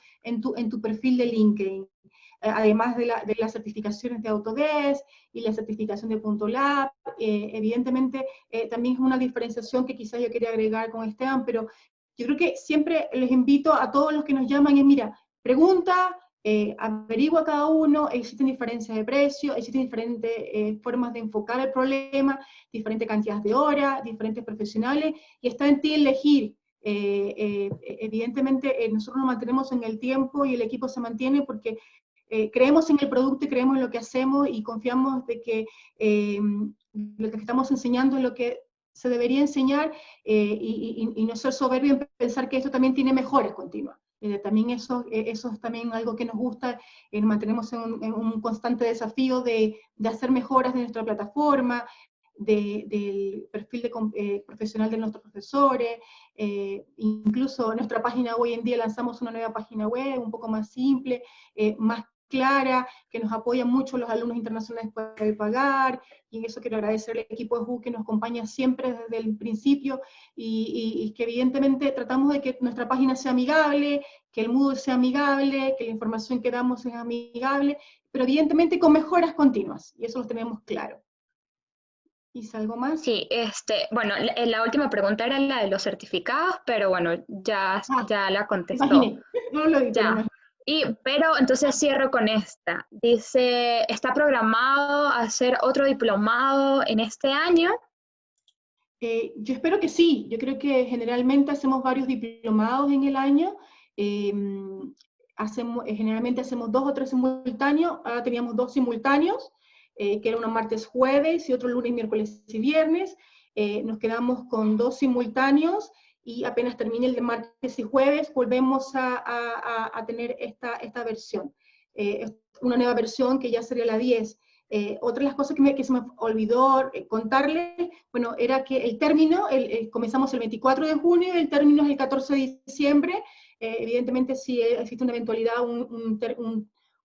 perfil de LinkedIn. Además de las certificaciones de Autodesk y la certificación de Punto Lab, evidentemente también es una diferenciación que quizás yo quería agregar con Esteban, pero yo creo que siempre les invito a todos los que nos llaman, mira, pregunta, averigua cada uno. Existen diferencias de precio, existen diferentes formas de enfocar el problema, diferentes cantidades de horas, diferentes profesionales, y está en ti elegir. Evidentemente nosotros nos mantenemos en el tiempo y el equipo se mantiene porque creemos en el producto y creemos en lo que hacemos, y confiamos de que lo que estamos enseñando es lo que se debería enseñar, y no ser soberbio en pensar que esto también tiene mejores continuas. También eso es también algo que nos gusta. Nos mantenemos en un constante desafío de hacer mejoras de nuestra plataforma, del perfil profesional de nuestros profesores. Incluso en nuestra página hoy en día lanzamos una nueva página web un poco más simple, más clara, que nos apoya mucho los alumnos internacionales para pagar, y en eso quiero agradecer al equipo de JU que nos acompaña siempre desde el principio, y que evidentemente tratamos de que nuestra página sea amigable, que el Moodle sea amigable, que la información que damos es amigable, pero evidentemente con mejoras continuas, y eso lo tenemos claro. ¿Hice algo más? Sí, bueno, la última pregunta era la de los certificados, pero bueno, ya la contestó. Imaginé, no lo dije, ya. Pero entonces cierro con esta. Dice, ¿está programado hacer otro diplomado en este año? Yo espero que sí. Yo creo que generalmente hacemos varios diplomados en el año. generalmente hacemos 2 o 3 simultáneos, ahora teníamos 2 simultáneos, que era uno martes, jueves y otro lunes, miércoles y viernes. Nos quedamos con 2 simultáneos y apenas termine el de martes y jueves volvemos a tener esta versión. Una nueva versión que ya sería la 10. Otra de las cosas que se me olvidó contarles, bueno, era que el término, comenzamos el 24 de junio y el término es el 14 de diciembre. Evidentemente, si existe una eventualidad,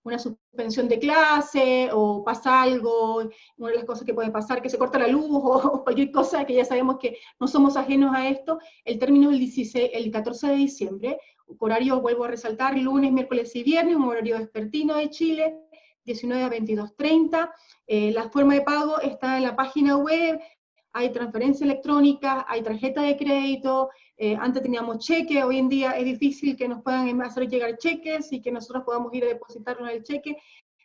una suspensión de clase o pasa algo, una de las cosas que puede pasar, que se corta la luz o cualquier cosa, que ya sabemos que no somos ajenos a esto, el término es el 14 de diciembre, horario, vuelvo a resaltar, lunes, miércoles y viernes, un horario vespertino de Chile, 19 a 22:30. La forma de pago está en la página web, hay transferencia electrónica, hay tarjeta de crédito, antes teníamos cheque, hoy en día es difícil que nos puedan hacer llegar cheques y que nosotros podamos ir a depositarnos el cheque,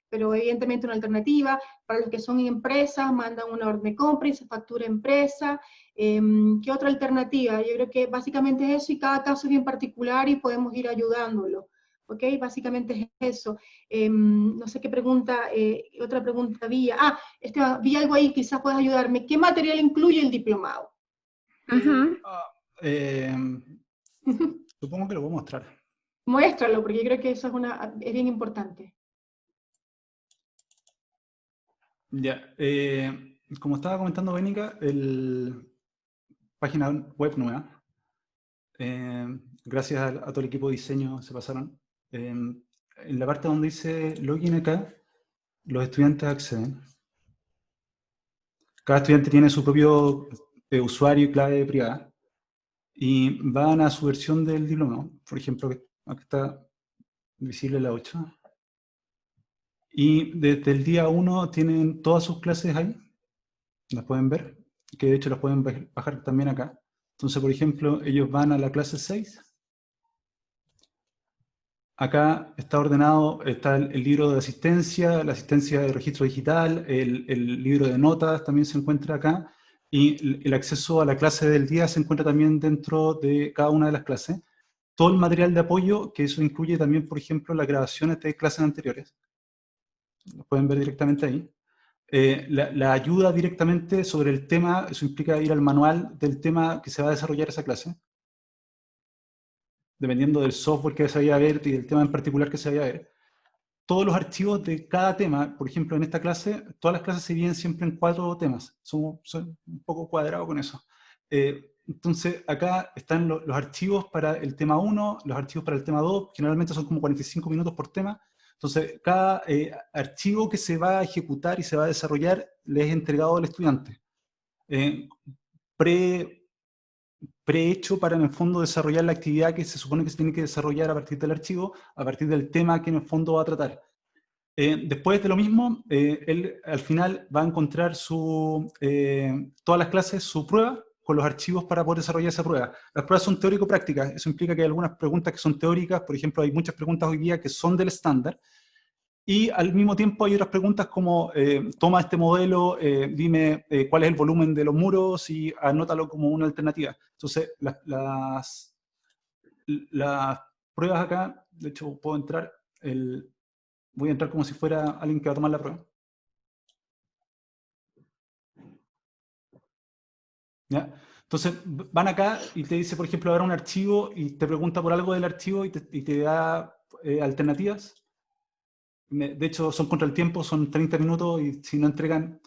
pero evidentemente una alternativa. Para los que son empresas, mandan una orden de compra y se factura empresa. ¿Qué otra alternativa? Yo creo que básicamente es eso, y cada caso es bien particular y podemos ir ayudándolo. ¿Ok? Básicamente es eso. No sé qué pregunta, otra pregunta vi. Esteban, vi algo ahí, quizás puedas ayudarme. ¿Qué material incluye el diplomado? Supongo que lo voy a mostrar. Muéstralo, porque yo creo que eso es bien importante. Ya, como estaba comentando Bénica, página web nueva. Gracias a todo el equipo de diseño se pasaron. En la parte donde dice login acá, los estudiantes acceden. Cada estudiante tiene su propio usuario y clave privada. Y van a su versión del diploma. Por ejemplo, aquí está visible la 8. Y desde el día 1 tienen todas sus clases ahí. Las pueden ver. Que de hecho las pueden bajar también acá. Entonces, por ejemplo, ellos van a la clase 6. Acá está ordenado, está el libro de asistencia, la asistencia de registro digital, el libro de notas también se encuentra acá, y el acceso a la clase del día se encuentra también dentro de cada una de las clases. Todo el material de apoyo, que eso incluye también, por ejemplo, las grabaciones de clases anteriores. Lo pueden ver directamente ahí. La ayuda directamente sobre el tema, eso implica ir al manual del tema que se va a desarrollar esa clase, dependiendo del software que se vaya a ver y del tema en particular que se vaya a ver. Todos los archivos de cada tema, por ejemplo, en esta clase, todas las clases se dividen siempre en 4 temas. Son un poco cuadrados con eso. Entonces, acá están los archivos para el tema 1, los archivos para el tema 2, generalmente son como 45 minutos por tema. Entonces, cada archivo que se va a ejecutar y se va a desarrollar le es entregado al estudiante. Prehecho para en el fondo desarrollar la actividad que se supone que se tiene que desarrollar a partir del archivo, a partir del tema que en el fondo va a tratar. Después de lo mismo, él al final va a encontrar todas las clases, su prueba, con los archivos para poder desarrollar esa prueba. Las pruebas son teórico-prácticas, eso implica que hay algunas preguntas que son teóricas, por ejemplo, hay muchas preguntas hoy día que son del estándar, y al mismo tiempo hay otras preguntas como, toma este modelo, dime cuál es el volumen de los muros y anótalo como una alternativa. Entonces, las pruebas acá, de hecho puedo entrar, voy a entrar como si fuera alguien que va a tomar la prueba. ¿Ya? Entonces, van acá y te dice, por ejemplo, ahora un archivo y te pregunta por algo del archivo y te da alternativas. De hecho, son contra el tiempo, son 30 minutos y si no entregan,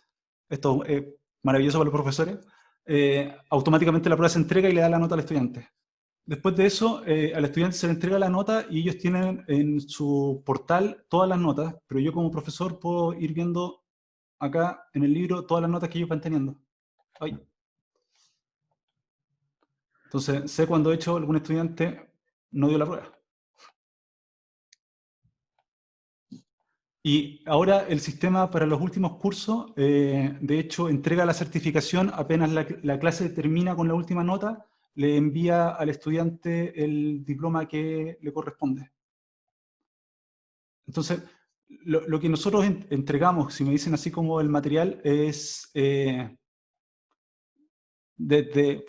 esto es maravilloso para los profesores, automáticamente la prueba se entrega y le da la nota al estudiante. Después de eso, al estudiante se le entrega la nota y ellos tienen en su portal todas las notas, pero yo como profesor puedo ir viendo acá en el libro todas las notas que ellos van teniendo. Ay. Entonces, sé cuando de hecho algún estudiante no dio la prueba. Y ahora el sistema para los últimos cursos, de hecho, entrega la certificación apenas la clase termina con la última nota, le envía al estudiante el diploma que le corresponde. Entonces, lo que nosotros entregamos, si me dicen así como el material, es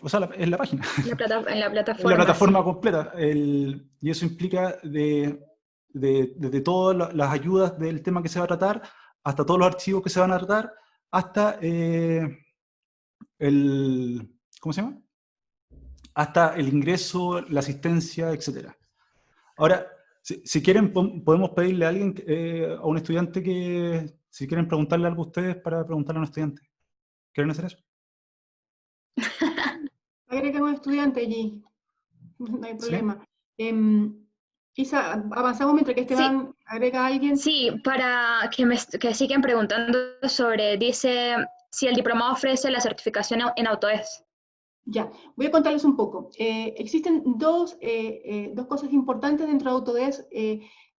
o sea, en la página. En la plataforma. En la plataforma completa. Y eso implica desde todas las ayudas del tema que se va a tratar, hasta todos los archivos que se van a tratar, hasta ¿cómo se llama? Hasta el ingreso, la asistencia, etcétera. Ahora, si quieren, podemos pedirle a alguien, a un estudiante que, si quieren preguntarle algo a ustedes para preguntarle a un estudiante. ¿Quieren hacer eso? Agrega un estudiante allí, no hay ¿Sí? problema. Isa, avanzamos mientras que Esteban agrega a alguien. Sí, para que siguen preguntando sobre, dice, si el diplomado ofrece la certificación en Autodesk. Ya, voy a contarles un poco. Existen dos cosas importantes dentro de Autodesk.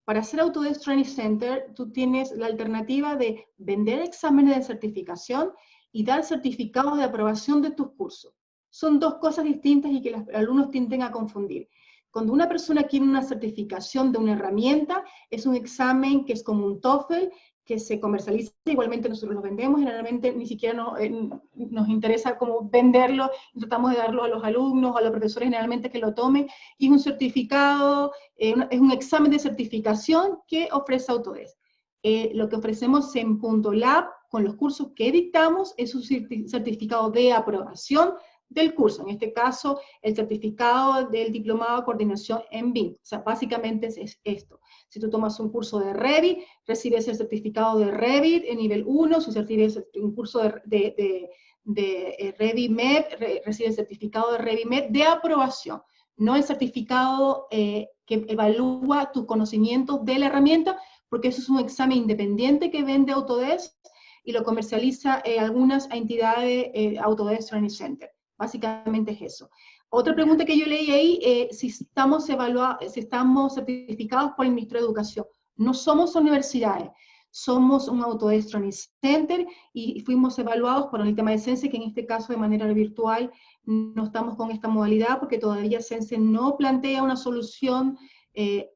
Para hacer Autodesk Training Center, tú tienes la alternativa de vender exámenes de certificación y dar certificados de aprobación de tus cursos. Son dos cosas distintas y que los alumnos tienden a confundir. Cuando una persona quiere una certificación de una herramienta, es un examen que es como un TOEFL, que se comercializa, igualmente nosotros los vendemos, generalmente ni siquiera nos interesa como venderlo, tratamos de darlo a los alumnos, a los profesores generalmente que lo tomen, y es un certificado, es un examen de certificación que ofrece Autodesk. Lo que ofrecemos en Punto Lab, con los cursos que dictamos, es un certificado de aprobación del curso, en este caso el certificado del diplomado de coordinación en BIM, o sea, básicamente es esto. Si tú tomas un curso de Revit, recibes el certificado de Revit en nivel 1, si recibes un curso de Revit MEP, recibes el certificado de Revit MEP de aprobación, no el certificado que evalúa tus conocimientos de la herramienta, porque eso es un examen independiente que vende Autodesk y lo comercializa algunas entidades Autodesk Training Center. Básicamente es eso. Otra pregunta que yo leí ahí, si estamos certificados por el Ministerio de Educación. No somos universidades, somos un Autodesk Training Center y fuimos evaluados por el tema de Sense, que en este caso de manera virtual no estamos con esta modalidad porque todavía Sense no plantea una solución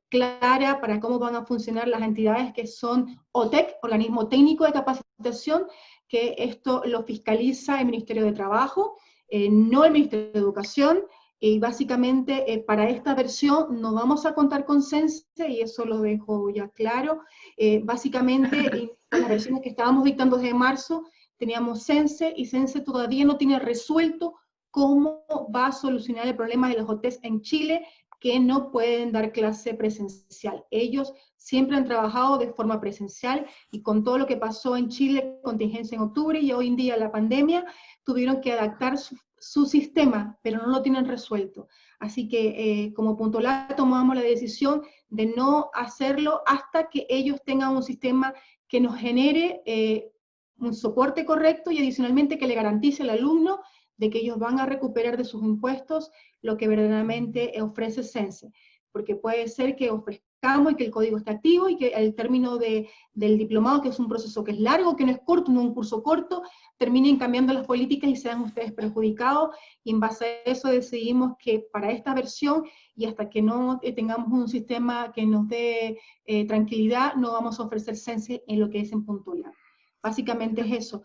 clara para cómo van a funcionar las entidades que son OTEC, Organismo Técnico de Capacitación, que esto lo fiscaliza el Ministerio de Trabajo, no el Ministerio de Educación, y básicamente para esta versión no vamos a contar con Sense, y eso lo dejo ya claro. Básicamente, en las versiones que estábamos dictando desde marzo, teníamos Sense, y Sense todavía no tiene resuelto cómo va a solucionar el problema de los OTEs en Chile, que no pueden dar clase presencial. Ellos siempre han trabajado de forma presencial, y con todo lo que pasó en Chile, contingencia en octubre, y hoy en día la pandemia, tuvieron que adaptar su sistema, pero no lo tienen resuelto. Así que como Punto Lab tomamos la decisión de no hacerlo hasta que ellos tengan un sistema que nos genere un soporte correcto y adicionalmente que le garantice al alumno de que ellos van a recuperar de sus impuestos lo que verdaderamente ofrece Sense. Porque puede ser que ofrezcamos y que el código esté activo y que el término del diplomado, que es un proceso que es largo, que no es corto, no es un curso corto, terminen cambiando las políticas y sean ustedes perjudicados, y en base a eso decidimos que para esta versión, y hasta que no tengamos un sistema que nos dé tranquilidad, no vamos a ofrecer Sense en lo que es en Punto Lab. Básicamente es eso.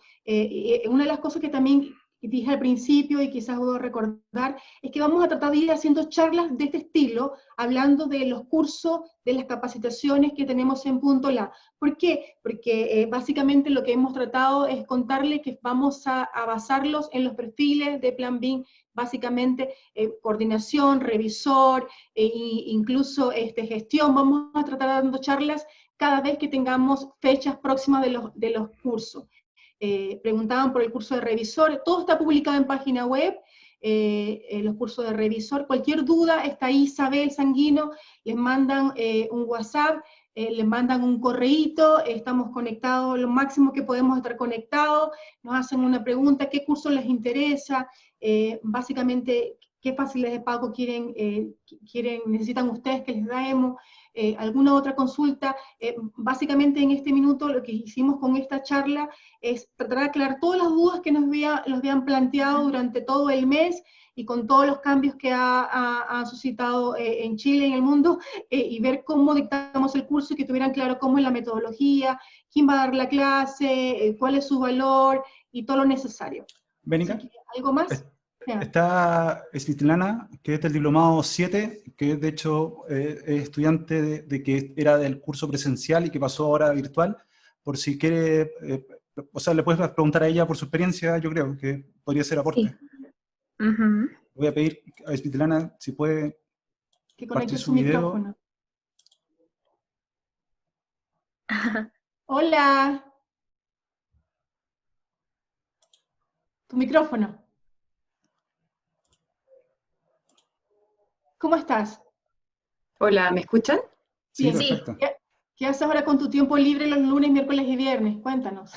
Una de las cosas que también dije al principio y quizás puedo recordar, es que vamos a tratar de ir haciendo charlas de este estilo, hablando de los cursos, de las capacitaciones que tenemos en Punto Lab. ¿Por qué? Porque básicamente lo que hemos tratado es contarles que vamos a basarlos en los perfiles de Plan BIM, básicamente coordinación, revisor, incluso gestión. Vamos a tratar dando charlas cada vez que tengamos fechas próximas de los cursos. Preguntaban por el curso de revisor, todo está publicado en página web, los cursos de revisor, cualquier duda está ahí, Isabel Sanguino, les mandan un WhatsApp, les mandan un correíto, estamos conectados, lo máximo que podemos estar conectados, nos hacen una pregunta, ¿qué curso les interesa? Básicamente, ¿qué facilidades de pago necesitan ustedes que les demos? Alguna otra consulta. Básicamente en este minuto lo que hicimos con esta charla es tratar de aclarar todas las dudas que nos habían planteado durante todo el mes, y con todos los cambios que ha suscitado en Chile y en el mundo, y ver cómo dictamos el curso y que tuvieran claro cómo es la metodología, quién va a dar la clase, cuál es su valor y todo lo necesario. Bénica, ¿Algo más? Ya. Está Svitlana, que es del diplomado 7, que de hecho es estudiante de que era del curso presencial y que pasó ahora a virtual, por si quiere, o sea, le puedes preguntar a ella por su experiencia, yo creo que podría ser aporte. Sí. Ujú. Voy a pedir a Svitlana si puede Que partir conecte su su video. micrófono. Hola, tu micrófono. ¿Cómo estás? Hola, ¿me escuchan? Sí, Bien. Sí, perfecto. ¿Qué haces ahora con tu tiempo libre los lunes, miércoles y viernes? Cuéntanos.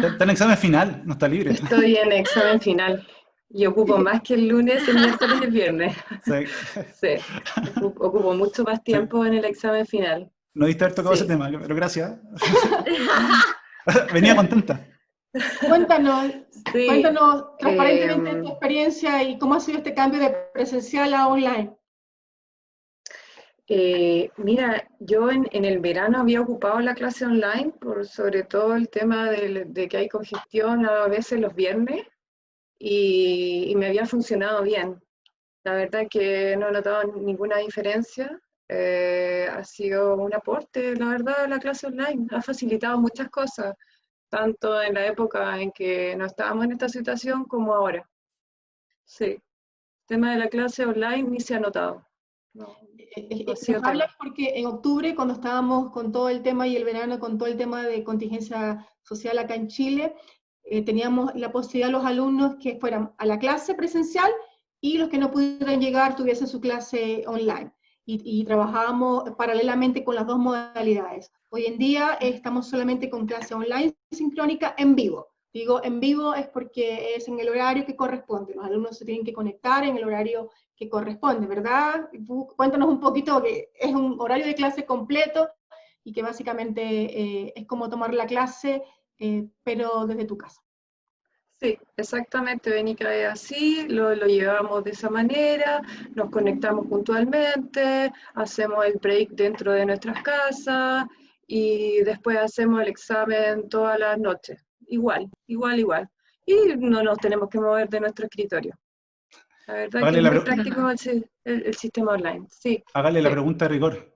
Está en examen final, no está libre. Estoy en examen final y ocupo más que el lunes, el miércoles y el viernes. Sí. Sí, ocupo mucho más Sí. tiempo en el examen final. No diste haber tocado ese Sí, tema, pero gracias. Venía contenta. Cuéntanos, sí. cuéntanos transparentemente tu experiencia y cómo ha sido este cambio de presencial a online. Mira, yo en el verano había ocupado la clase online, por sobre todo el tema de que hay congestión a veces los viernes, y me había funcionado bien. La verdad que no he notado ninguna diferencia. Ha sido un aporte, la verdad, la clase online. Ha facilitado muchas cosas, tanto en la época en que no estábamos en esta situación como ahora. Sí, el tema de la clase online ni se ha notado. No, no ha sido Nos hablas tema. porque en octubre, cuando estábamos con todo el tema y el verano, con todo el tema de contingencia social acá en Chile, teníamos la posibilidad los alumnos que fueran a la clase presencial y los que no pudieran llegar tuviesen su clase online. Y trabajábamos paralelamente con las dos modalidades. Hoy en día estamos solamente con clase online sincrónica en vivo. Digo en vivo es porque es en el horario que corresponde. Los alumnos se tienen que conectar en el horario que corresponde, ¿verdad? Cuéntanos un poquito, que es un horario de clase completo y que básicamente es como tomar la clase, pero desde tu casa. Sí, exactamente, Benica, es así, lo llevamos de esa manera, nos conectamos puntualmente, hacemos el break dentro de nuestras casas y después hacemos el examen todas las noches. Igual, igual, igual. Y no nos tenemos que mover de nuestro escritorio. La verdad que Hágale es la, muy práctico el sistema online. Sí, hágale la sí. pregunta de rigor.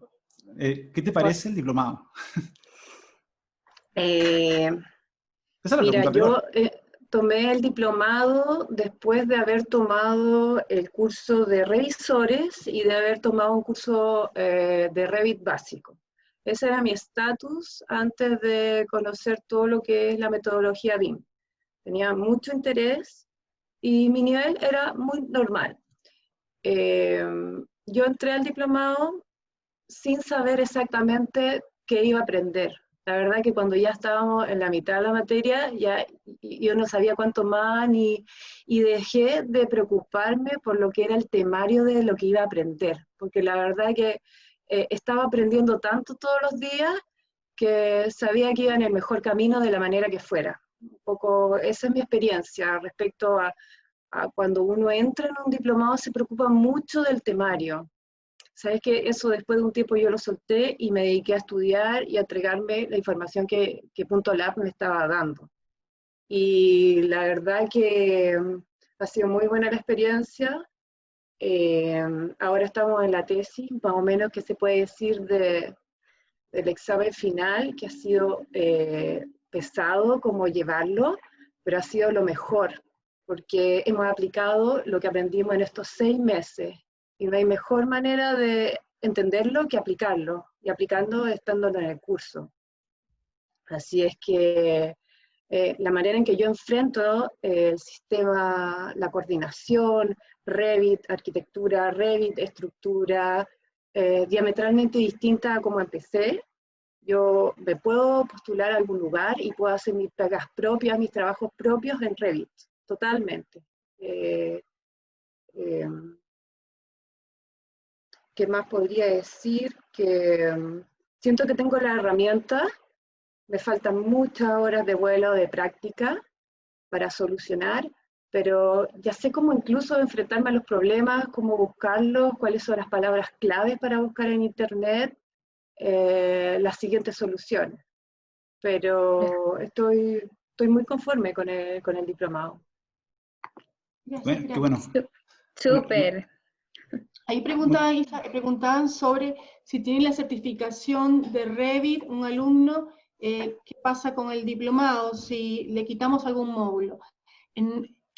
¿Qué te Bueno, parece el diplomado? eh, Esa es la mira, pregunta de yo rigor. tomé el diplomado después de haber tomado el curso de revisores y de haber tomado un curso de Revit básico. Ese era mi estatus antes de conocer todo lo que es la metodología BIM. Tenía mucho interés y mi nivel era muy normal. Eh, yo entré al diplomado sin saber exactamente qué iba a aprender. La verdad que cuando ya estábamos en la mitad de la materia, ya yo no sabía cuánto más y dejé de preocuparme por lo que era el temario de lo que iba a aprender, porque la verdad que estaba aprendiendo tanto todos los días que sabía que iba en el mejor camino de la manera que fuera. Un poco esa es mi experiencia respecto a cuando uno entra en un diplomado, se preocupa mucho del temario. Sabes que eso después de un tiempo yo lo solté y me dediqué a estudiar y a entregarme la información que Punto Lab me estaba dando. Y la verdad que ha sido muy buena la experiencia. Ahora estamos en la tesis, más o menos que se puede decir del examen final, que ha sido pesado como llevarlo, pero ha sido lo mejor, porque hemos aplicado lo que aprendimos en estos 6 meses, y no hay mejor manera de entenderlo que aplicarlo, y aplicando estando en el curso. Así es que la manera en que yo enfrento el sistema, la coordinación, Revit, arquitectura, Revit, estructura, diametralmente distinta a como empecé. Yo me puedo postular a algún lugar y puedo hacer mis pegas propias, mis trabajos propios en Revit, totalmente. Eh, eh, ¿Qué más podría decir? Que siento que tengo la herramienta, me faltan muchas horas de vuelo de práctica para solucionar, pero ya sé cómo incluso enfrentarme a los problemas, cómo buscarlos, cuáles son las palabras claves para buscar en Internet las siguientes soluciones. Pero estoy muy conforme con el diplomado. Gracias, Qué bueno. Súper. Ahí preguntaban sobre si tiene la certificación de Revit un alumno, qué pasa con el diplomado, si le quitamos algún módulo.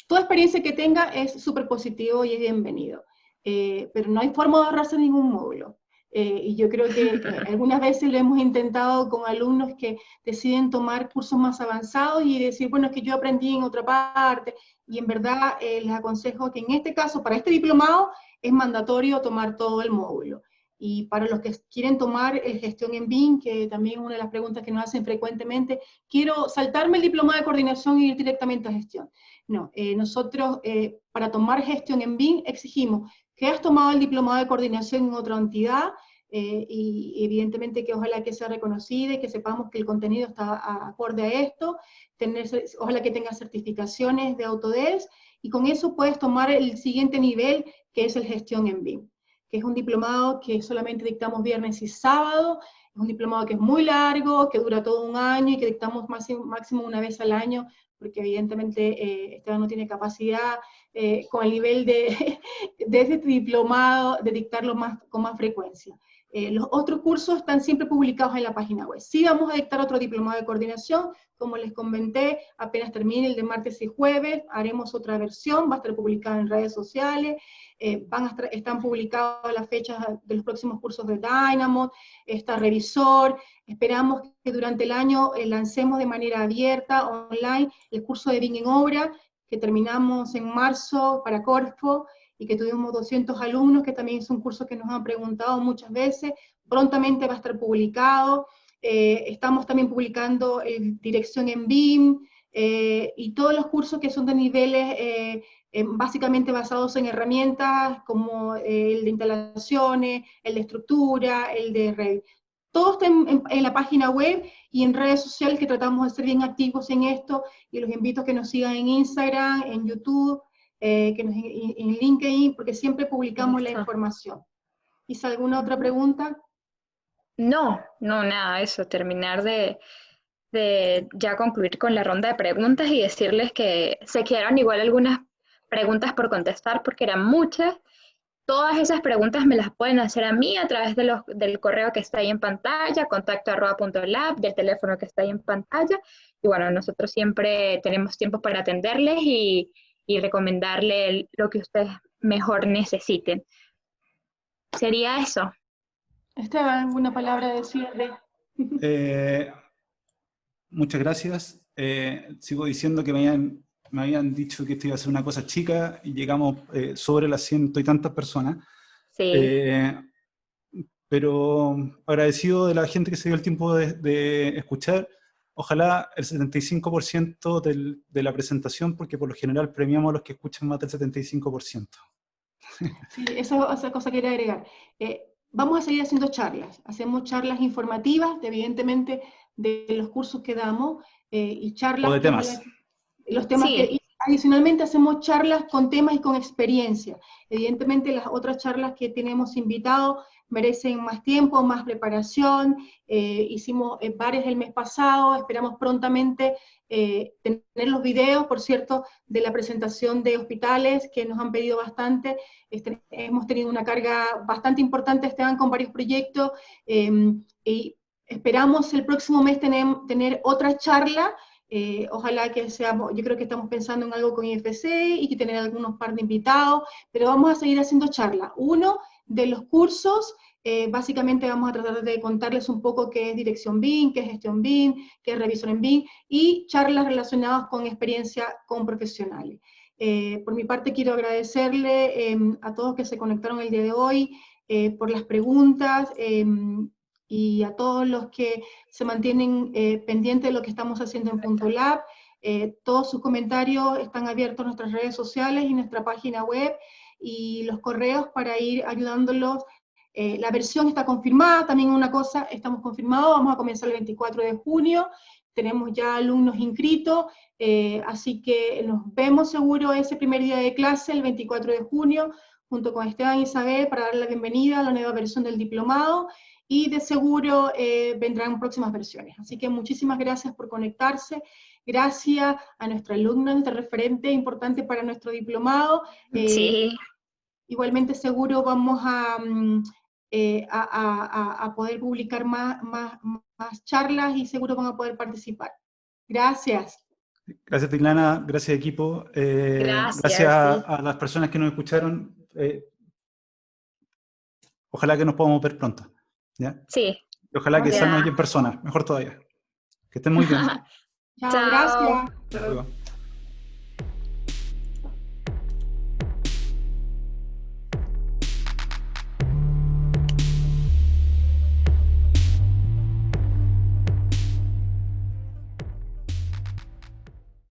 Toda experiencia que tenga es súper positivo y es bienvenido, pero no hay forma de ahorrarse ningún módulo. Y yo creo que algunas veces lo hemos intentado con alumnos que deciden tomar cursos más avanzados y decir, bueno, es que yo aprendí en otra parte, y en verdad les aconsejo que en este caso, para este diplomado, es mandatorio tomar todo el módulo. Y para los que quieren tomar gestión en BIM, que también es una de las preguntas que nos hacen frecuentemente, quiero saltarme el diplomado de coordinación y ir directamente a gestión. No, nosotros para tomar gestión en BIM exigimos que has tomado el diplomado de coordinación en otra entidad, y evidentemente que ojalá que sea reconocida y que sepamos que el contenido está acorde a esto, ojalá que tenga certificaciones de Autodesk, y con eso puedes tomar el siguiente nivel, que es el gestión en BIM, que es un diplomado que solamente dictamos viernes y sábado, es un diplomado que es muy largo, que dura todo un año y que dictamos máximo una vez al año, porque evidentemente Esteban no tiene capacidad con el nivel de este diplomado de dictarlo con más frecuencia. Los otros cursos están siempre publicados en la página web. Sí vamos a dictar otro diplomado de coordinación, como les comenté, apenas termine el de martes y jueves, haremos otra versión, va a estar publicada en redes sociales, están publicadas las fechas de los próximos cursos de Dynamo, está Revisor, esperamos que durante el año lancemos de manera abierta, online, el curso de BIM en obra, que terminamos en marzo para Corfo, y que tuvimos 200 alumnos, que también es un curso que nos han preguntado muchas veces, prontamente va a estar publicado, estamos también publicando Dirección en BIM, y todos los cursos que son de niveles básicamente basados en herramientas como el de instalaciones, el de estructura, el de Revit. Todo está en la página web y en redes sociales, que tratamos de ser bien activos en esto, y los invito a que nos sigan en Instagram, en YouTube, en LinkedIn, porque siempre publicamos la información. ¿Hice alguna otra pregunta? No, nada, eso, terminar de ya concluir con la ronda de preguntas y decirles que se quedaron igual algunas preguntas por contestar, porque eran muchas. Todas esas preguntas me las pueden hacer a mí a través del correo que está ahí en pantalla, contacto@punto.lab, del teléfono que está ahí en pantalla. Y bueno, nosotros siempre tenemos tiempo para atenderles y recomendarle lo que ustedes mejor necesiten. Sería eso. Esteban, ¿alguna palabra de cierre? Muchas gracias. Sigo diciendo que me habían dicho que esto iba a ser una cosa chica y llegamos sobre las 100 y tantas personas. Sí. Pero agradecido de la gente que se dio el tiempo de escuchar. Ojalá el 75% de la presentación, porque por lo general premiamos a los que escuchan más del 75%. Sí, esa cosa quería agregar. Vamos a seguir haciendo charlas. Hacemos charlas informativas, evidentemente, de los cursos que damos, y charlas... O de temas. Los temas Sí. que... Adicionalmente hacemos charlas con temas y con experiencia. Evidentemente las otras charlas que tenemos invitados merecen más tiempo, más preparación. Hicimos varias el mes pasado, esperamos prontamente tener los videos, por cierto, de la presentación de hospitales, que nos han pedido bastante. Hemos tenido una carga bastante importante, Esteban, con varios proyectos, y esperamos el próximo mes tener otra charla. Ojalá que seamos, yo creo que estamos pensando en algo con IFC y que tener algunos par de invitados, pero vamos a seguir haciendo charlas. Uno de los cursos, básicamente vamos a tratar de contarles un poco qué es Dirección BIM, qué es Gestión BIM, qué es Revisor en BIM, y charlas relacionadas con experiencia con profesionales. Por mi parte quiero agradecerle a todos que se conectaron el día de hoy, por las preguntas, y a todos los que se mantienen pendientes de lo que estamos haciendo en Punto Lab. Todos sus comentarios están abiertos en nuestras redes sociales y nuestra página web, y los correos para ir ayudándolos. La versión está confirmada, también una cosa, estamos confirmados, vamos a comenzar el 24 de junio, tenemos ya alumnos inscritos, así que nos vemos seguro ese primer día de clase, el 24 de junio, junto con Esteban y Isabel, para darle la bienvenida a la nueva versión del diplomado, y de seguro vendrán próximas versiones. Así que muchísimas gracias por conectarse, gracias a nuestra alumna, nuestra referente importante para nuestro diplomado. Sí. Igualmente seguro vamos a poder publicar más charlas y seguro van a poder participar. Gracias. Gracias, Tiglana, gracias equipo, gracias sí. a las personas que nos escucharon. Ojalá que nos podamos ver pronto. ¿Ya? Sí. Y ojalá que Ya. seamos en persona, mejor todavía. Que estén muy bien. Chao, Chao. gracias. Hasta luego.